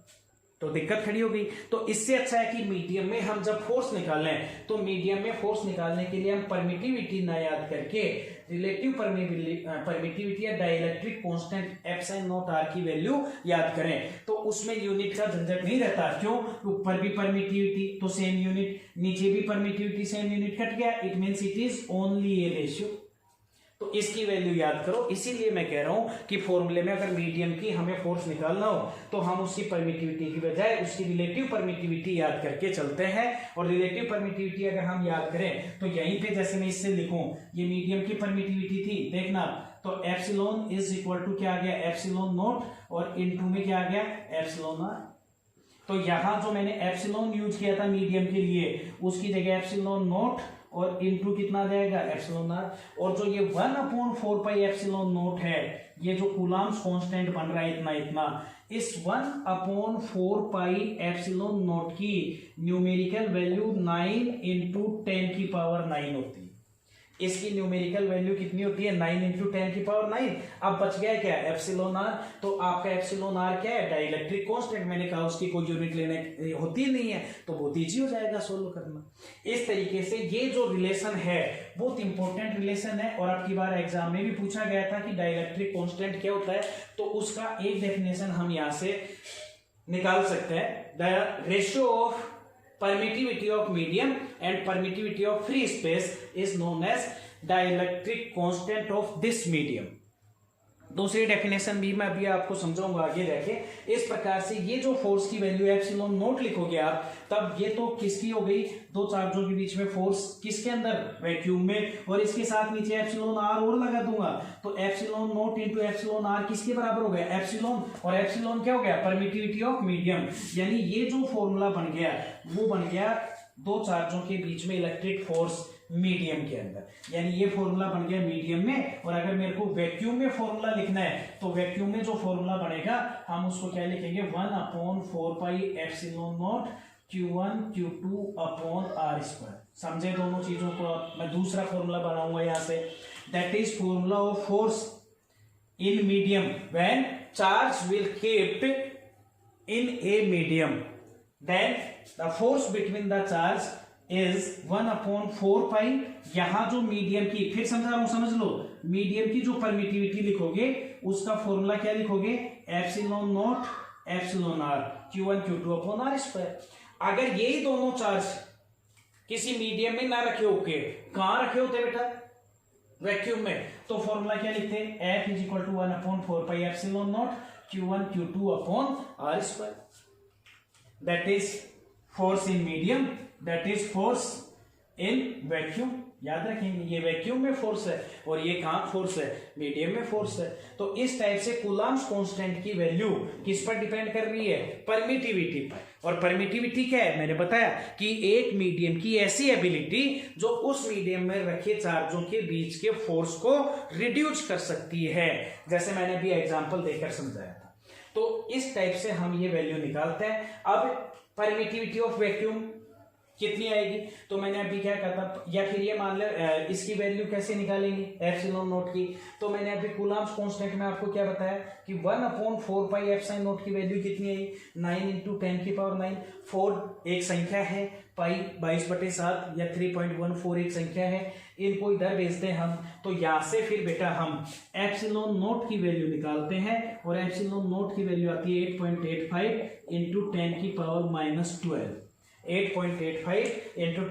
तो दिक्कत खड़ी हो गई। तो इससे अच्छा है कि मीडियम में हम जब फोर्स निकालें, तो मीडियम में फोर्स निकालने के लिए हम परमिटिविटी ना याद करके रिलेटिव परमिटिविटी या dielectric constant epsilon naught R की वैल्यू याद करें। तो उसमें यूनिट का झंझट नहीं रहता। क्यों, ऊपर भी परमिटिविटी तो सेम यूनिट, नीचे भी परमिटिविटी सेम यूनिट, कट गया, it means it is only A ratio. तो इसकी वैल्यू याद करो। इसीलिए मैं कह रहा हूं कि फॉर्मूले में अगर मीडियम की हमें फोर्स निकालना हो तो हम उसकी परमिटिविटी की बजाय उसकी रिलेटिव परमिटिविटी याद करके चलते हैं। और रिलेटिव परमिटिविटी अगर हम याद करें तो यहीं पे जैसे मैं इससे लिखूं, ये मीडियम की परमिटिविटी थी, देखना, तो एप्सिलॉन इज इक्वल टू क्या आ गया, एप्सिलॉन नॉट, और इनटू में क्या आ गया, एप्सिलॉन आर। तो यहां जो मैंने एप्सिलॉन यूज किया था मीडियम के लिए, उसकी जगह एप्सिलॉन नॉट और इनटू कितना जाएगा, एप्सिलॉन आर। और जो ये 1/4 पाई एप्सिलॉन नॉट है, ये जो कूलम्स कांस्टेंट बन रहा है इतना, इस 1/4 पाई एप्सिलॉन नॉट की न्यूमेरिकल वैल्यू 9 × 10⁹ होती है। इसकी न्यूमेरिकल वैल्यू कितनी होती है, 9 × 10⁹। अब बच गया क्या, एप्सिलॉन आर। तो आपका एप्सिलॉन आर क्या है, डाइलेक्ट्रिक कांस्टेंट। मैंने कहा उसकी कोई यूनिट लेने होती नहीं है, तो बहुत ईजी हो जाएगा सोल्व करना। इस तरीके से ये जो रिलेशन है बहुत इंपॉर्टेंट रिलेशन है, और आपकी बार एग्जाम में भी पूछा गया था कि डाइलेक्ट्रिक कांस्टेंट क्या होता है। तो उसका एक डेफिनेशन हम यहां से निकाल सकते हैं, the ratio of permittivity of medium and permittivity of free space is known as dielectric constant of this medium। दूसरी डेफिनेशन भी मैं अभी आपको समझाऊंगा आगे जाके। इस प्रकार से ये जो फोर्स की वैल्यू एप्सिलॉन नॉट लिखोगे आप, तब ये तो किसकी हो गई, दो चार्जों के बीच में फोर्स किसके अंदर, वैक्यूम में, और इसके साथ नीचे एप्सिलॉन आर और लगा दूंगा, तो epsilon naught into epsilon R किसके बराबर हो गया, एप्सिलॉन, और एप्सिलॉन क्या हो गया, परमिटिविटी ऑफ मीडियम। यानी ये जो फॉर्मूला बन गया वो बन गया दो चार्जों के बीच में इलेक्ट्रिक फोर्स मीडियम के अंदर, यानी ये फॉर्मूला बन गया मीडियम में। और अगर मेरे को वैक्यूम में फॉर्मूला लिखना है तो वैक्यूम में जो फॉर्मूला बनेगा हम उसको क्या लिखेंगे, 1/4 pi epsilon naught Q1 Q2 upon R square. समझे दोनों चीजों को। मैं दूसरा फॉर्मूला बनाऊंगा यहां से, that is formula of force in medium when charge will kept in a medium, then the force between the charge is 1/4 पाई। यहां जो मीडियम की, फिर समझा रहा हूं, समझ लो, मीडियम की जो परमिटिविटी लिखोगे उसका फॉर्मूला क्या लिखोगे, epsilon naught epsilon R Q1 Q2 upon R square. अगर यही दोनों चार्ज किसी मीडियम में ना रखे होके कहां रखे होते बेटा, वैक्यूम में, तो फॉर्मूला क्या लिखते हैं, F is equal to 1/4 pi epsilon naught Q1 Q2 upon R square. That is force in medium, that is force in vacuum. याद रखेंगे, ये वैक्यूम में फोर्स है और ये कहां फोर्स है, मीडियम में फोर्स है। तो इस टाइप से कूलम्स कांस्टेंट की वैल्यू किस पर डिपेंड कर रही है, परमिटिविटी पर। और परमिटिविटी क्या है, मैंने बताया कि एक मीडियम की ऐसी एबिलिटी जो उस मीडियम में रखे चार्जों के बीच के फोर्स को रिड्यूस कर सकती है, जैसे मैंने भी एग्जांपल देकर समझाया था। तो इस टाइप से हम ये वैल्यू निकालते हैं। अब परमिटिविटी ऑफ वैक्यूम कितनी आएगी। तो मैंने अभी क्या कहा था, या फिर ये मान लो इसकी वैल्यू कैसे निकालेंगे एप्सिलॉन नॉट की। तो मैंने अभी कूलम्ब्स कांस्टेंट में आपको क्या बताया कि 1/4 पाई एप्सिलॉन नॉट की वैल्यू कितनी आई 9 × 10⁹। 4 एक संख्या है, पाई 22/7 या 3.14 एक संख्या है, इनको इधर भेजते हैं हम। तो यहाँ से फिर बेटा हम एप्सिलॉन नॉट की वैल्यू निकालते हैं और एप्सिलॉन नॉट की वैल्यू आती है 8.85 × 10⁻12। 8.85 ×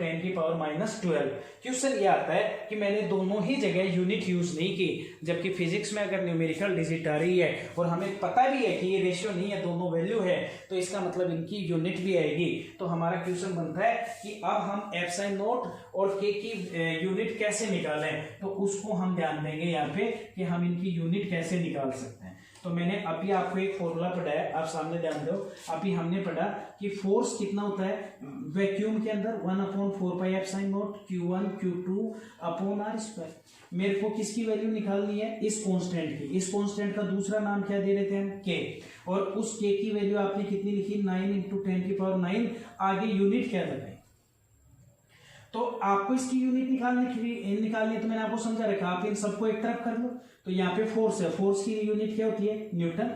10⁻12। क्वेश्चन ये आता है कि मैंने दोनों ही जगह यूनिट यूज नहीं की, जबकि फिजिक्स में अगर न्यूमेरिकल डिजिट आ रही है और हमें पता भी है कि ये रेशियो नहीं है, दोनों वैल्यू है, तो इसका मतलब इनकी यूनिट भी आएगी। तो हमारा क्वेश्चन बनता है कि अब हम एप्सिलॉन नॉट और के की यूनिट कैसे निकालें, तो उसको हम ध्यान देंगे यहाँ पे कि हम इनकी यूनिट कैसे निकाल सकते हैं। तो मैंने अभी आपको एक फॉर्मूला पढ़ाया, आप सामने ध्यान दो। अभी हमने पढ़ा कि फोर्स कितना होता है वैक्यूम के अंदर 1/4 pi epsilon naught Q1 Q2 upon r²। मेरे को किसकी वैल्यू निकालनी है, इस कांस्टेंट की। इस कांस्टेंट का दूसरा नाम क्या दे रहे थे हम, के, और उस के की वैल्यू आपने कितनी लिखी 9 × 10⁹। आगे यूनिट क्या लगाई, तो आपको इसकी यूनिट निकालनी है। तो मैंने आपको समझा रखा, आप इन सबको एक तरफ कर लो। तो यहाँ पे फोर्स है, फोर्स की यूनिट क्या होती है न्यूटन।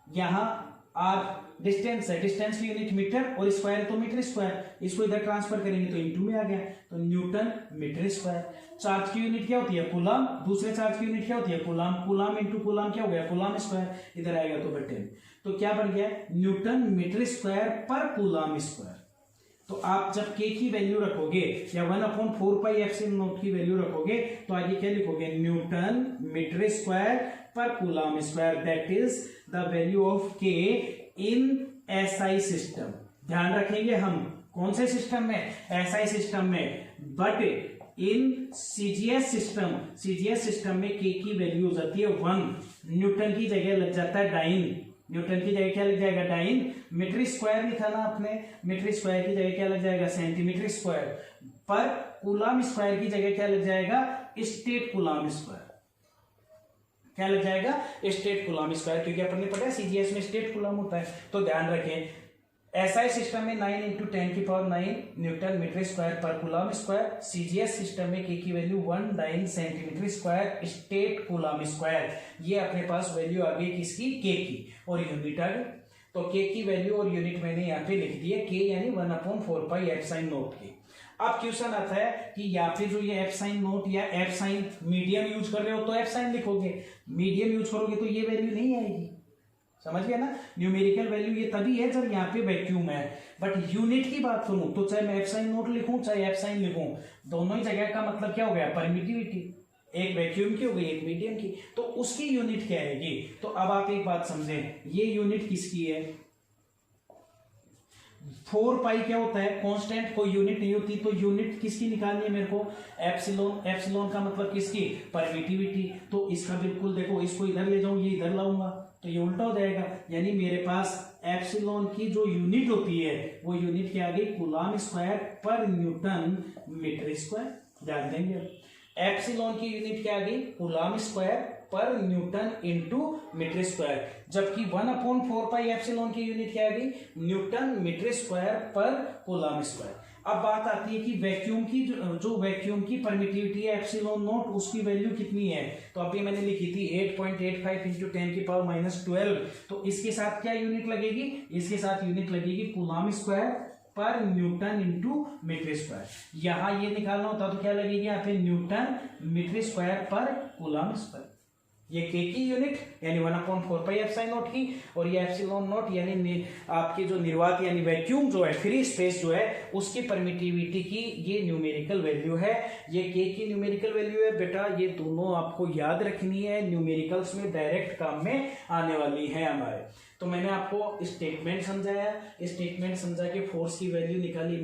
यहाँ आर डिस्टेंस है, डिस्टेंस की यूनिट मीटर, और स्क्वायर तो मीटर स्क्वायर। इसको इधर ट्रांसफर करेंगे तो इनटू में आ गया, तो न्यूटन मीटर स्क्वायर। चार्ज की यूनिट क्या होती है कूलम, दूसरे चार्ज की यूनिट क्या होती है कूलम। कूलम इंटू कूलम क्या हो गया कूलम स्क्वायर, इधर आएगा तो बटे। तो क्या बन गया न्यूटन मीटर स्क्वायर पर कूलम स्क्वायर। तो आप जब के की वैल्यू रखोगे या 1/4 पाई एप्सिलॉन नॉट की वैल्यू रखोगे तो आगे क्या लिखोगे न्यूटन मीटर स्क्वायर पर coulomb square, that is the value of के इन एसआई सिस्टम। ध्यान रखेंगे हम कौन से सिस्टम में, एसआई सिस्टम में, बट इन सीजीएस सिस्टम में के की वैल्यू हो जाती है 1। न्यूटन की जगह लग जाता है डाइन, न्यूटन की जगह क्या लग जाएगा डाइन। मीटर स्क्वायर लिखा ना आपने, मीटर स्क्वायर की जगह क्या लग जाएगा सेंटीमीटर स्क्वायर, पर कूलम स्क्वायर की जगह क्या लग जाएगा स्टेट कूलम स्क्वायर। क्या लग जाएगा स्टेट कूलम स्क्वायर, क्योंकि अपन ने पढ़ा सीजीएस में स्टेट कूलम होता है। तो ध्यान रखें एसआई सिस्टम में 9 × 10⁹ न्यूटन मीटर स्क्वायर पर कूलम स्क्वायर। सीजीएस सिस्टम में के की value 1 centimetre square state coulomb square. ये अपने पास वैल्यू आ गई किसकी, के की, और यूनिट आ गई। तो के की वैल्यू और यूनिट मैंने यहाँ पे लिख दी है, के यानी 1/4 पाई एप्सिलॉन नॉट की। अब क्वेश्चन आता है कि या फिर जो ये एप्सिलॉन नॉट या एप्सिलॉन मीडियम यूज कर रहे हो तो एप्सिलॉन लिखोगे, मीडियम यूज करोगे तो ये वैल्यू नहीं आएगी। समझ गया ना, न्यूमेरिकल वैल्यू ये तभी है जब यहाँ पे वैक्यूम है। बट यूनिट की बात करूं तो चाहे मैं एप्सिलॉन नॉट लिखूं चाहे एप्सिलॉन लिखूं, दोनों ही जगह का मतलब क्या हो गया परमिटिविटी, एक वैक्यूम की हो गई एक मीडियम की, तो उसकी यूनिट क्या आएगी। तो अब आप एक बात समझें, ये यूनिट किसकी है, 4 पाई क्या होता है कांस्टेंट, कोई यूनिट नहीं होती, तो यूनिट किसकी निकालनी है मेरे को एप्सिलॉन। एप्सिलॉन का मतलब किसकी परमिटिविटी। तो इसका बिल्कुल देखो, इसको इधर ले जाऊं ये इधर लाऊंगा तो ये उल्टा हो जाएगा, यानी मेरे पास एप्सिलॉन की जो यूनिट होती है वो यूनिट क्या आ गई कूलम स्क्वायर पर न्यूटन मीटर स्क्वायर। ध्यान देंगे एप्सिलॉन की यूनिट क्या आ गई कूलम स्क्वायर पर न्यूटन इंटू मीटर स्क्वायर, जबकि 1/4 पाई एप्सिलॉन की यूनिट क्या आ गई न्यूटन मीटर स्क्वायर पर कूलम स्क्वायर। अब बात आती है कि वैक्यूम की जो वैक्यूम की परमिटिविटी है एप्सिलॉन नॉट, उसकी वैल्यू कितनी है। तो अभी मैंने लिखी थी 8.85 × 10⁻12। तो इसके साथ क्या यूनिट लगेगी, इसके साथ यूनिट लगेगी कूलम स्क्वायर पर न्यूटन इंटू मीटर स्क्वायर। यहां ये निकालना होता तो क्या लगेगी यहाँ पे न्यूटन मीटर स्क्वायर पर कूलम स्क्वायर। ये के की यूनिट यानी 1/4 पाई एप्सिलॉन नॉट की, और ये एप्सिलॉन नॉट यानी आपकी जो निर्वात यानी वैक्यूम जो है फ्री स्पेस जो है उसकी परमिटिविटी की ये न्यूमेरिकल वैल्यू है। ये के की न्यूमेरिकल वैल्यू है बेटा, ये दोनों आपको याद रखनी है, न्यूमेरिकल्स में डायरेक्ट काम में आने वाली है हमारे। तो मैंने आपको स्टेटमेंट समझाया, स्टेटमेंट समझा के फोर्स की वैल्यू निकाली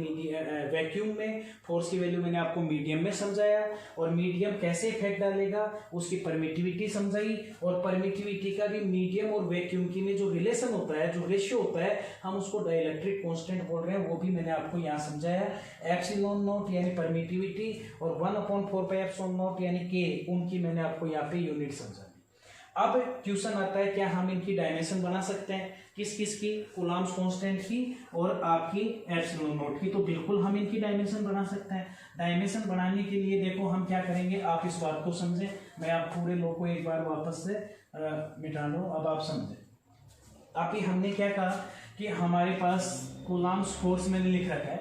वैक्यूम में, फोर्स की वैल्यू मैंने आपको मीडियम में समझाया, और मीडियम कैसे इफेक्ट डालेगा उसकी परमिटिविटी समझाई, और परमिटिविटी का भी मीडियम और वैक्यूम की में जो रिलेशन होता है, जो रेशियो होता है, हम उसको डाइलेक्ट्रिक कांस्टेंट बोल रहे हैं, वो भी मैंने आपको यहाँ समझाया। एप्सिलॉन नॉट यानी परमिटिविटी और 1/4 पाई एप्सिलॉन नॉट यानी के, उनकी मैंने आपको यहाँ पे यूनिट समझा। अब क्वेश्चन आता है क्या हम इनकी डायमेंशन बना सकते हैं, किस किस की, कूलम्ब्स कांस्टेंट की और आपकी एप्सिलॉन नॉट की। तो बिल्कुल हम इनकी डायमेंशन बना सकते हैं। डायमेंशन बनाने के लिए देखो हम क्या करेंगे, आप इस बात को समझें, मैं आप पूरे लॉ को एक बार वापस से मिटा दूं, अब आप समझें। अभी हमने क्या कहा कि हमारे पास कूलम्ब्स फोर्स मैंने लिख रखा है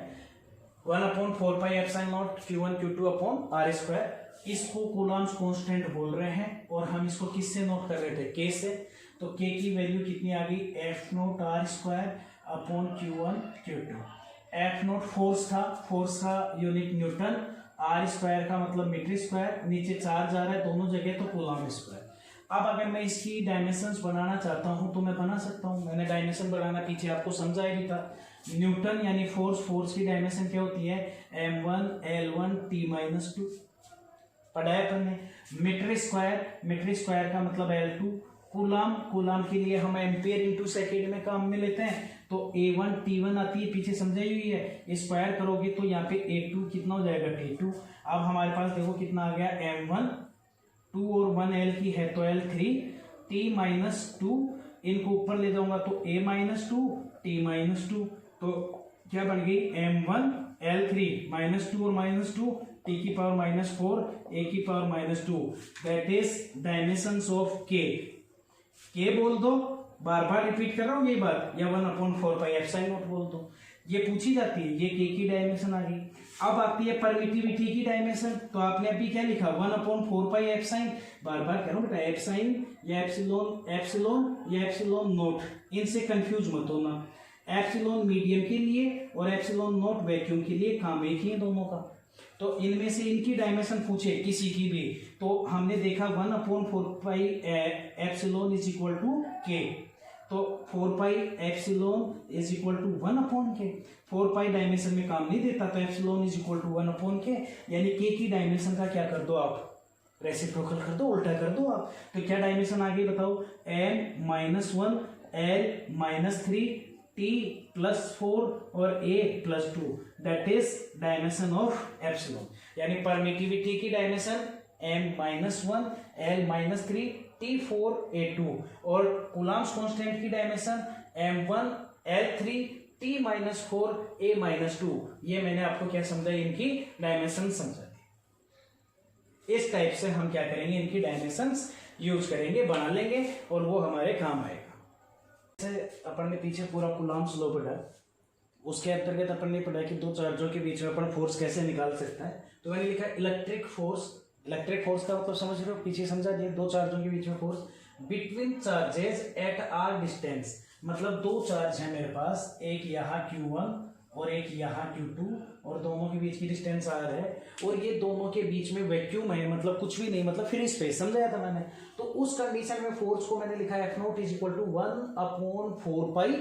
1/4πε0 Q1 Q2 upon R square. इसको कूलम्ब्स कांस्टेंट बोल रहे हैं और हम इसको किससे नोट कर रहे थे, के से। तो के की वैल्यू कितनी आ गई, F0 R square upon Q1 Q2। F0 force था, फोर्स का यूनिट न्यूटन, आर स्क्वायर का मतलब मीटर स्क्वायर, नीचे चार्ज आ रहा है दोनों जगह तो कूलम्ब स्क्वायर। अब अगर मैं इसकी डायमेंशंस बनाना चाहता हूं तो मैं बना सकता हूं। मैंने डायमेंशन बनाना पीछे आपको समझाया भी था। न्यूटन यानी फोर्स, फोर्स की डायमेंशन क्या होती है, m1 l1 t-2 पढ़ा है अपन ने। मीटर स्क्वायर, मीटर स्क्वायर का मतलब l2। कूलम्ब, कूलम्ब के लिए हम एम्पियर इंटू सेकेंड में काम में लेते हैं, तो a1 t1 आती है, पीछे समझाई हुई है। स्क्वायर करोगे तो यहाँ पे a2 कितना हो जाएगा, t2। अब हमारे पास देखो कितना आ गया, m1 2 और 1 l की है तो l3 t-2, इनको ऊपर ले जाऊंगा तो a-2 t-2, तो क्या बन गई, m1 l3 -2 और -2 t की पावर -4 a की power -2, that is dimensions of k। के बोल दो, बार बार रिपीट कर रहा हूं ये बात, या 1/4πε0 बोल दो, ये पूछी जाती है। ये के की डायमेंशन आ गई। अब आती है परमिटिविटी की डायमेंशन, तो आपने अभी क्या लिखा, 1/4πε, बार बार कह रहा हूं बेटा, एप्साइन या एप्सिलॉन, एप्सिलॉन या एप्सिलॉन नोट, इनसे कंफ्यूज मत होना। एप्सिलॉन मीडियम के लिए और एप्सिलॉन नोट वैक्यूम के लिए, काम एक ही है दोनों का। तो इनमें से इनकी डायमेंशन पूछे किसी की भी, तो हमने देखा 1/4π एप्सिलॉन इज इक्वल टू के, तो 4π epsilon is equal to 1/k। 4π dimension में काम नहीं देता, तो epsilon is equal to 1/k, यानी के की डायमेंशन का क्या कर दो आप, रेसिप्रोकल कर दो, उल्टा कर दो आप। तो क्या डायमेंशन आ गई बताओ, m-1 l-3 t+4 और a+2, that is dimension of epsilon. यानी परमिटिविटी की dimension m-1 l-3 t4 a2 और कूलम्ब्स कांस्टेंट की dimension m1 l3 t-4 a-2। ये मैंने आपको क्या समझा, इनकी डायमेंशन समझा दी। इस टाइप से हम क्या करेंगे, इनकी डायमेंशंस यूज करेंगे, बना लेंगे और वो हमारे काम आएगा। जैसे अपन ने पीछे पूरा कूलम्ब्स लॉ पढ़ा, उसके अंतर्गत अपन ने पढ़ा कि दो चार्जों के बीच में अपन फोर्स कैसे निकाल सकते हैं। तो मैंने लिखा इलेक्ट्रिक फोर्स। इलेक्ट्रिक फोर्स का मतलब समझ रहे हो, पीछे समझा दिया, दो चार्जों के बीच में force between charges at R distance. मतलब दो चार्ज है मेरे पास, एक यहाँ Q1 और एक यहाँ Q2, और दोनों के बीच की डिस्टेंस R है, और ये दोनों के बीच में वैक्यूम है, मतलब कुछ भी नहीं, मतलब फ्री स्पेस, समझाया था मैंने। तो उस कंडीशन में फोर्स को मैंने लिखा F0 इज इक्वल टू 1/4π,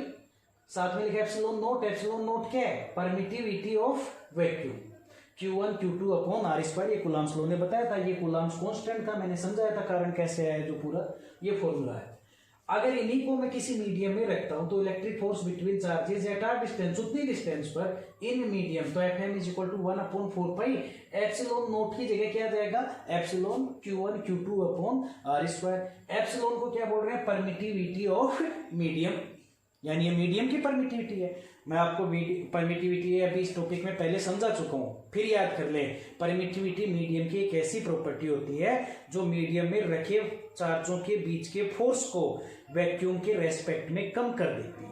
साथ में लिखा एप्सिलॉन नोट। एप्सिलॉन नोट क्या है, permittivity of vacuum, Q1 Q2 upon R square. ये कूलम्ब्स लॉ ने बताया था, ये कूलम्ब्स कांस्टेंट था, मैंने समझाया था कारण कैसे आया, जो पूरा ये फॉर्मूला है। अगर इन्हीं को मैं किसी मीडियम में रखता हूं तो electric force between charges at R distance, उतनी डिस्टेंस पर इन मीडियम, तो Fm is equal to 1/4π epsilon naught की जगह क्या आ जाएगा, epsilon Q1 Q2 upon R square. Epsilon को क्या बोल रहे हैं, परमिटिविटी ऑफ मीडियम, यानी ये मीडियम की परमिटिविटी है। मैं आपको परमिटिविटी अभी इस टॉपिक में पहले समझा चुका हूं, फिर याद कर ले। परमिटिविटी मीडियम की एक ऐसी प्रॉपर्टी होती है जो मीडियम में रखे चार्जों के बीच के फोर्स को वैक्यूम के रेस्पेक्ट में कम कर देती है।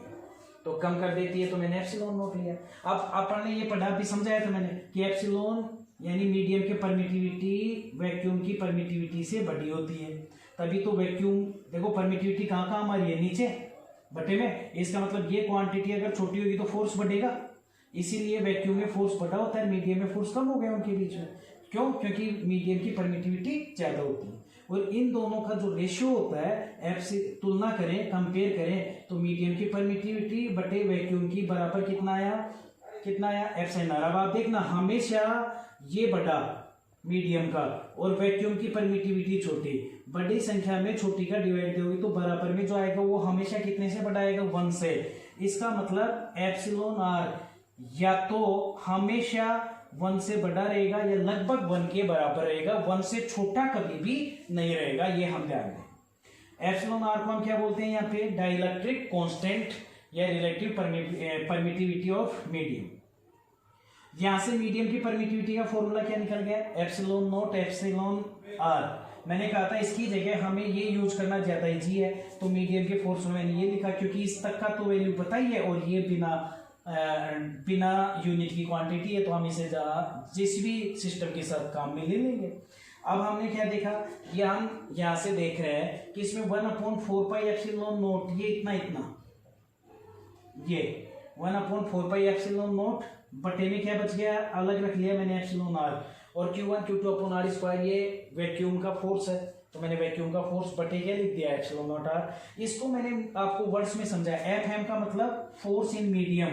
तो कम कर देती है, तो मैंने एप्सिलॉन नोट लिया। अब अपन ने ये पढ़ा भी, समझाया था मैंने कि एप्सिलॉन यानी मीडियम की परमिटिविटी वैक्यूम की परमिटिविटी से बड़ी होती है, तभी तो वैक्यूम, देखो परमिटिविटी कहाँ कहाँ हमारी है, नीचे बटे में। इसका मतलब ये क्वांटिटी अगर छोटी होगी तो फोर्स बढ़ेगा, इसीलिए वैक्यूम में फोर्स बढ़ा होता है, मीडियम में फोर्स कम हो गया उनके बीच में। क्यों, क्योंकि मीडियम की परमिटिविटी ज्यादा होती है। और इन दोनों का जो रेशियो होता है, एफ से तुलना करें, कंपेयर करें, तो मीडियम की परमिटिविटी बटे वैक्यूम की बराबर कितना आया, एफ साइन आर। अब आप देखना, हमेशा ये बड़ा मीडियम का और वैक्यूम की परमिटिविटी छोटी, बड़ी संख्या में छोटी का डिवाइड होगी तो बराबर में जो आएगा वो हमेशा कितने से बड़ा आएगा, 1 से। इसका मतलब एप्सिलॉन आर या तो हमेशा 1 से बड़ा रहेगा या लगभग 1 के बराबर रहेगा, 1 से छोटा कभी भी नहीं रहेगा, ये हम ध्यान दें। एप्सिलॉन आर को हम क्या बोलते हैं यहाँ पे, डाइलेक्ट्रिक कांस्टेंट या रिलेटिव परमिटिविटी ऑफ मीडियम। यहां से मीडियम की परमिटिविटी का फॉर्मूला क्या निकल गया, एप्सिलॉन नॉट एप्सिलॉन आर। मैंने कहा था इसकी जगह हमें ये यूज करना ज्यादा इजी है, तो मीडियम के फोर्स में मैंने ये लिखा क्योंकि इस तक का तो वैल्यू पता ही है और ये बिना यूनिट की क्वांटिटी है, तो हम इसे जिस भी सिस्टम के साथ काम में ले लेंगे। अब हमने क्या देखा, ये हम यहां से देख रहे हैं कि इसमें 1/4 पाई एप्सिलॉन नॉट, ये इतना ये 1/4 पाई एप्सिलॉन नॉट बटे में क्या बच गया, अलग रख लिया मैंने एप्सिलॉन आर, और Q1 Q2 upon R square ये वैक्यूम का फोर्स है, तो मैंने वैक्यूम का फोर्स बटे क्या लिख दिया, एप्सिलॉन नॉट आर। इसको मैंने आपको वर्ड्स में समझाया, एफ एम का मतलब force in medium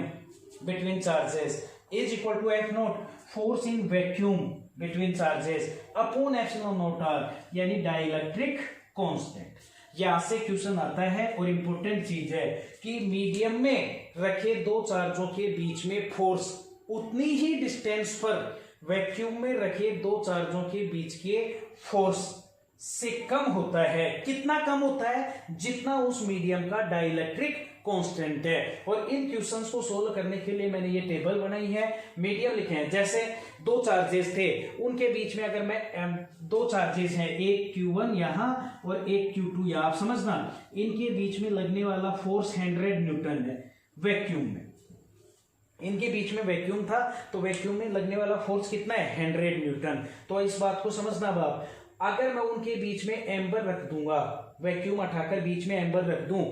between charges is equal to F naught force in vacuum between charges upon epsilon naught R, यानी डाइलेक्ट्रिक कांस्टेंट। यहां से क्वेश्चन आता है और इंपॉर्टेंट चीज है कि मीडियम में रखे दो चार्जों के बीच में फोर्स उतनी ही डिस्टेंस पर वैक्यूम में रखे दो चार्जों के बीच के फोर्स से कम होता है। कितना कम होता है, जितना उस मीडियम का डाइलेक्ट्रिक कांस्टेंट है। और इन क्वेश्चंस को सोल्व करने के लिए मैंने ये टेबल बनाई है, मीडियम लिखे हैं। जैसे दो चार्जेस थे, उनके बीच में अगर मैं दो चार्जेस हैं, एक Q1 यहां और एक Q2 यहां, आप समझना इनके बीच में लगने वाला फोर्स 100 न्यूटन है वैक्यूम में। इनके बीच में वैक्यूम था, तो वैक्यूम में लगने वाला फोर्स कितना है, 100 न्यूटन। तो इस बात को समझना बाप, अगर मैं उनके बीच में एम्बर रख दूंगा, वैक्यूम हटाकर बीच में एम्बर रख दूं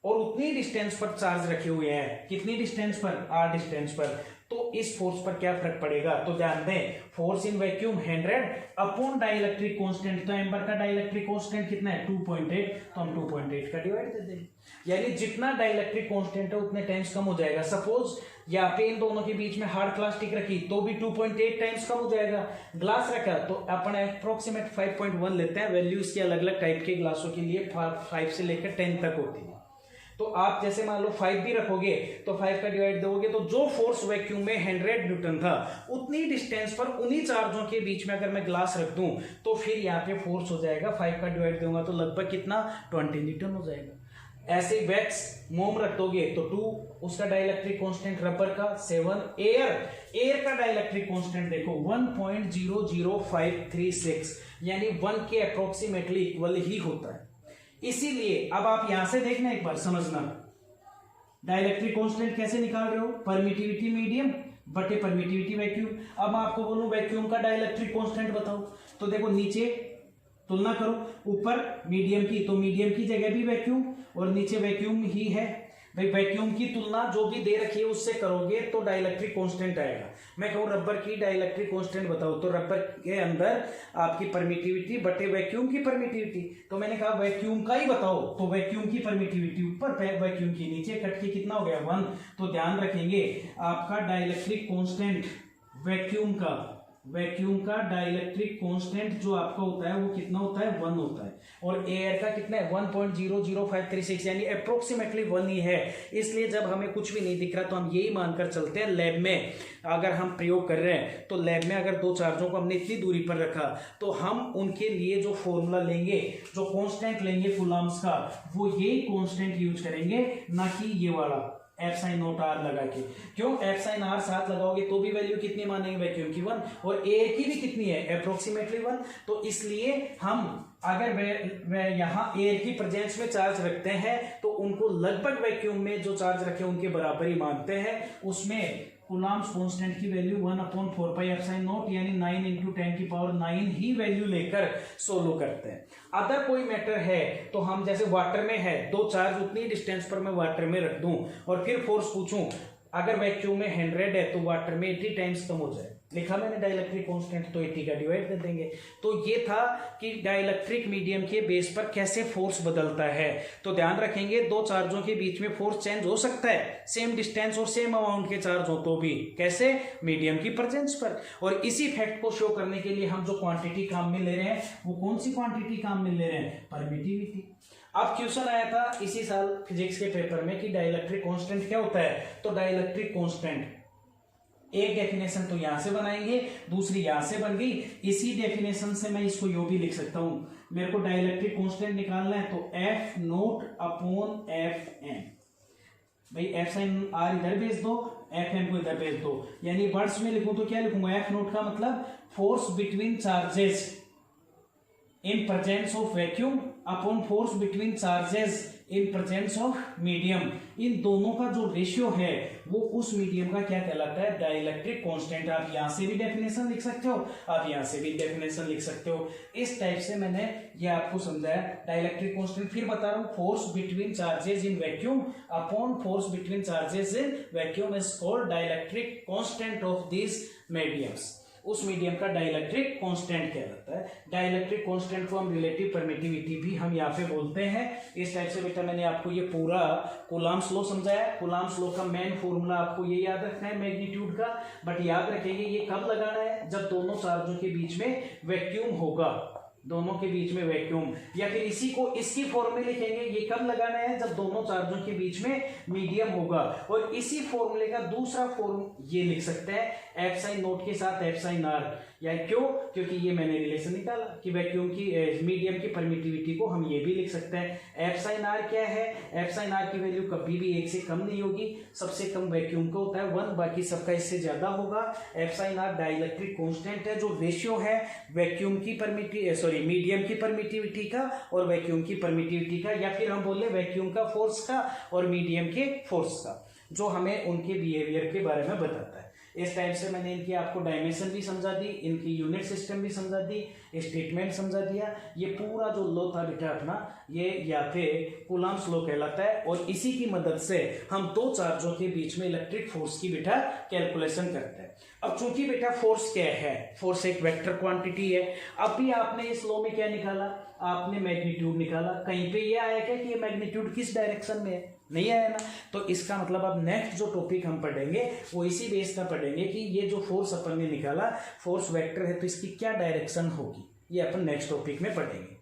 और उतनी डिस्टेंस पर चार्ज रखे हुए हैं, कितनी डिस्टेंस पर, r डिस्टेंस पर, तो इस फोर्स पर क्या फर्क पड़ेगा। तो ध्यान दें, force in vacuum 100 upon dielectric constant, तो एम्बर का डाइलेक्ट्रिक कांस्टेंट कितना है, 2.8, तो हम 2.8 का डिवाइड दे देंगे, यानी जितना डाइलेक्ट्रिक कांस्टेंट है उतने टाइम्स कम हो जाएगा। सपोज यहाँ पे इन दोनों के बीच में हार्ड प्लास्टिक रखी तो भी 2.8 टाइम्स कम हो जाएगा। ग्लास रखा तो अपन अप्रोक्सीमेट 5.1 लेते हैं, वैल्यू इसकी अलग अलग टाइप के ग्लासों के लिए 5 से लेकर 10 तक होती है। तो आप जैसे मान लो 5 भी रखोगे तो 5 का डिवाइड दोगे तो जो फोर्स वैक्यूम में 100 न्यूटन था, उतनी डिस्टेंस पर उन्हीं चार्जों के बीच में अगर मैं ग्लास रख दूं तो फिर यहाँ पे फोर्स हो जाएगा, 5 का डिवाइड दूंगा तो लगभग कितना, 20 न्यूटन हो जाएगा। ऐसे वैक्स मोम रख दोगे तो 2, उसका डाइलेक्ट्रिक कांस्टेंट रबर का 7, एयर का डाइलेक्ट्रिक कांस्टेंट देखो 1.00536, यानी 1 के अप्रोक्सीमेटली इक्वल ही होता है। इसीलिए अब आप यहां से देखना, एक बार समझना, डाइलेक्ट्रिक कांस्टेंट कैसे निकाल रहे हो, परमिटिविटी मीडियम बटे परमिटिविटी वैक्यूम। अब मैं आपको बोलूं वैक्यूम का डाइलेक्ट्रिक कांस्टेंट बताओ, तो देखो नीचे तुलना करो, ऊपर मीडियम की, तो मीडियम की जगह भी वैक्यूम और नीचे वैक्यूम ही है। भाई वैक्यूम की तुलना जो भी दे रखी है उससे करोगे तो डाइलेक्ट्रिक कांस्टेंट आएगा। मैं कहूँ रबर की डाइलेक्ट्रिक कांस्टेंट बताओ, तो रबर के अंदर आपकी परमिटिविटी बटे वैक्यूम की परमिटिविटी, तो मैंने कहा वैक्यूम का ही बताओ, तो वैक्यूम की परमिटिविटी ऊपर, वैक्यूम की नीचे, कट के कितना हो गया 1। तो ध्यान रखेंगे आपका डाइलेक्ट्रिक कांस्टेंट वैक्यूम का डाइलेक्ट्रिक कांस्टेंट जो आपका होता है वो कितना होता है, 1 होता है, और एयर का कितना है 1.00536, यानी अप्रोक्सीमेटली 1 ही है। इसलिए जब हमें कुछ भी नहीं दिख रहा तो हम यही मानकर चलते हैं, लैब में अगर हम प्रयोग कर रहे हैं तो लैब में अगर दो चार्जों को हमने इतनी दूरी पर रखा तो हम उनके लिए जो फॉर्मूला लेंगे, जो कांस्टेंट लेंगे कूलम्ब्स का, वो यही कांस्टेंट यूज करेंगे, ना कि ये वाला एफ साइन नॉट आर लगा के। क्यों, एफ साइन आर साथ लगाओगे तो भी वैल्यू कितनी मानेंगे, वैक्यूम की 1, और एयर की भी कितनी है, अप्रोक्सीमेटली 1। तो इसलिए हम अगर वे यहाँ एयर की प्रेजेंस में चार्ज रखते हैं तो उनको लगभग वैक्यूम में जो चार्ज रखे उनके बराबर ही मानते हैं। उसमें कूलम्ब्स कांस्टेंट की वैल्यू 1/4 पाई एप्सिलॉन नॉट, यानी 9 × 10⁹ ही वैल्यू लेकर सोल्व करते हैं। अदर कोई मैटर है तो हम जैसे वाटर में है, दो चार्ज उतनी डिस्टेंस पर मैं वाटर में रख दूं और फिर फोर्स पूछूं, अगर वैक्यूम में 100 है तो वाटर में 80 टाइम्स कम हो जाए, लिखा मैंने डाइलेक्ट्रिक कांस्टेंट, तो 80 का डिवाइड कर देंगे। तो ये था कि डाइलेक्ट्रिक मीडियम के बेस पर कैसे फोर्स बदलता है। तो ध्यान रखेंगे दो चार्जों के बीच में फोर्स चेंज हो सकता है, सेम डिस्टेंस और सेम अमाउंट के चार्ज हो तो भी, कैसे, मीडियम की प्रेजेंस पर। और इसी फैक्ट को शो करने के लिए हम जो क्वांटिटी काम में ले रहे हैं वो कौन सी क्वांटिटी काम में ले रहे हैं, परमिटिविटी। अब क्वेश्चन आया था इसी साल फिजिक्स के पेपर में कि डाइलेक्ट्रिक कांस्टेंट क्या होता है, तो डाइलेक्ट्रिक कांस्टेंट एक डेफिनेशन तो यहां से बनाएंगे, दूसरी यहां से बन गई। इसी डेफिनेशन से मैं इसको यो भी लिख सकता हूं, मेरे को डाइलेक्ट्रिक कांस्टेंट निकालना है तो F naught upon F M. भाई एफ साइन आर इधर भेज दो, एफ एम को इधर भेज दो, यानी वर्ड्स में लिखूं तो क्या लिखूंगा, एफ नोट का मतलब force between charges in presence of vacuum upon force between charges in presence of medium. इन दोनों का जो रेशियो है वो उस मीडियम का क्या कहलाता है, डाइलेक्ट्रिक कांस्टेंट। आप यहां से भी डेफिनेशन लिख सकते हो, आप यहां से भी डेफिनेशन लिख सकते हो। इस टाइप से मैंने ये आपको समझाया डाइलेक्ट्रिक कांस्टेंट। फिर बता रहा हूं, force between charges in vacuum upon force between charges in vacuum is called dielectric constant of this mediums. उस मीडियम का डाइलेक्ट्रिक कांस्टेंट कहलाता है। डाइलेक्ट्रिक कांस्टेंट को हम रिलेटिव परमिटिविटी भी हम यहाँ पे बोलते हैं। इस टाइप से बेटा मैंने आपको ये पूरा कूलम्ब्स लॉ समझाया। कूलम्ब्स लॉ का मेन फॉर्मूला आपको ये याद रखना है मैग्नीट्यूड का, बट याद रखेंगे ये कब लगाना है, जब दोनों चार्जों के बीच में वैक्यूम होगा, दोनों के बीच में वैक्यूम। या फिर इसी को इसकी फॉर्म में लिखेंगे, ये कब लगाना है, जब दोनों चार्जों के बीच में मीडियम होगा। और इसी फॉर्मूले का दूसरा फॉर्म ये लिख सकते हैं एफ साइन नोट के साथ एफ साइन आर। या क्यों, क्योंकि ये मैंने रिलेशन निकाला कि वैक्यूम की मीडियम की परमिटिविटी को हम ये भी लिख सकते हैं। एफ साइन आर क्या है, एफ साइन आर की वैल्यू कभी भी 1 से कम नहीं होगी, सबसे कम वैक्यूम का होता है 1, बाकी सबका इससे ज्यादा होगा। Epsilon R dielectric constant है, जो रेशियो है वैक्यूम की मीडियम की परमिटिविटी का और वैक्यूम की परमिटिविटी का, या फिर हम बोले वैक्यूम का फोर्स का और मीडियम के फोर्स का, जो हमें उनके बिहेवियर के बारे में बताता है। इस टाइप से मैंने इनकी आपको डायमेंशन भी समझा दी, इनकी यूनिट सिस्टम भी समझा दी, स्टेटमेंट समझा दिया। ये पूरा जो लॉ था बेटा अपना, ये या फिर कूलम्ब्स लॉ कहलाता है। और इसी की मदद से हम दो चार्जों के बीच में इलेक्ट्रिक फोर्स की बेटा कैलकुलेशन करते हैं। अब चूंकि बेटा फोर्स क्या है, फोर्स एक वेक्टर क्वांटिटी है। अभी आपने इस लॉ में क्या निकाला, आपने मैग्नीट्यूड निकाला। कहीं पे ये आया क्या कि ये मैग्नीट्यूड किस डायरेक्शन में है, नहीं आया ना। तो इसका मतलब अब नेक्स्ट जो टॉपिक हम पढ़ेंगे वो इसी बेस का पढ़ेंगे कि ये जो फोर्स अपन ने निकाला, फोर्स वेक्टर है, तो इसकी क्या डायरेक्शन होगी, ये अपन नेक्स्ट टॉपिक में पढ़ेंगे।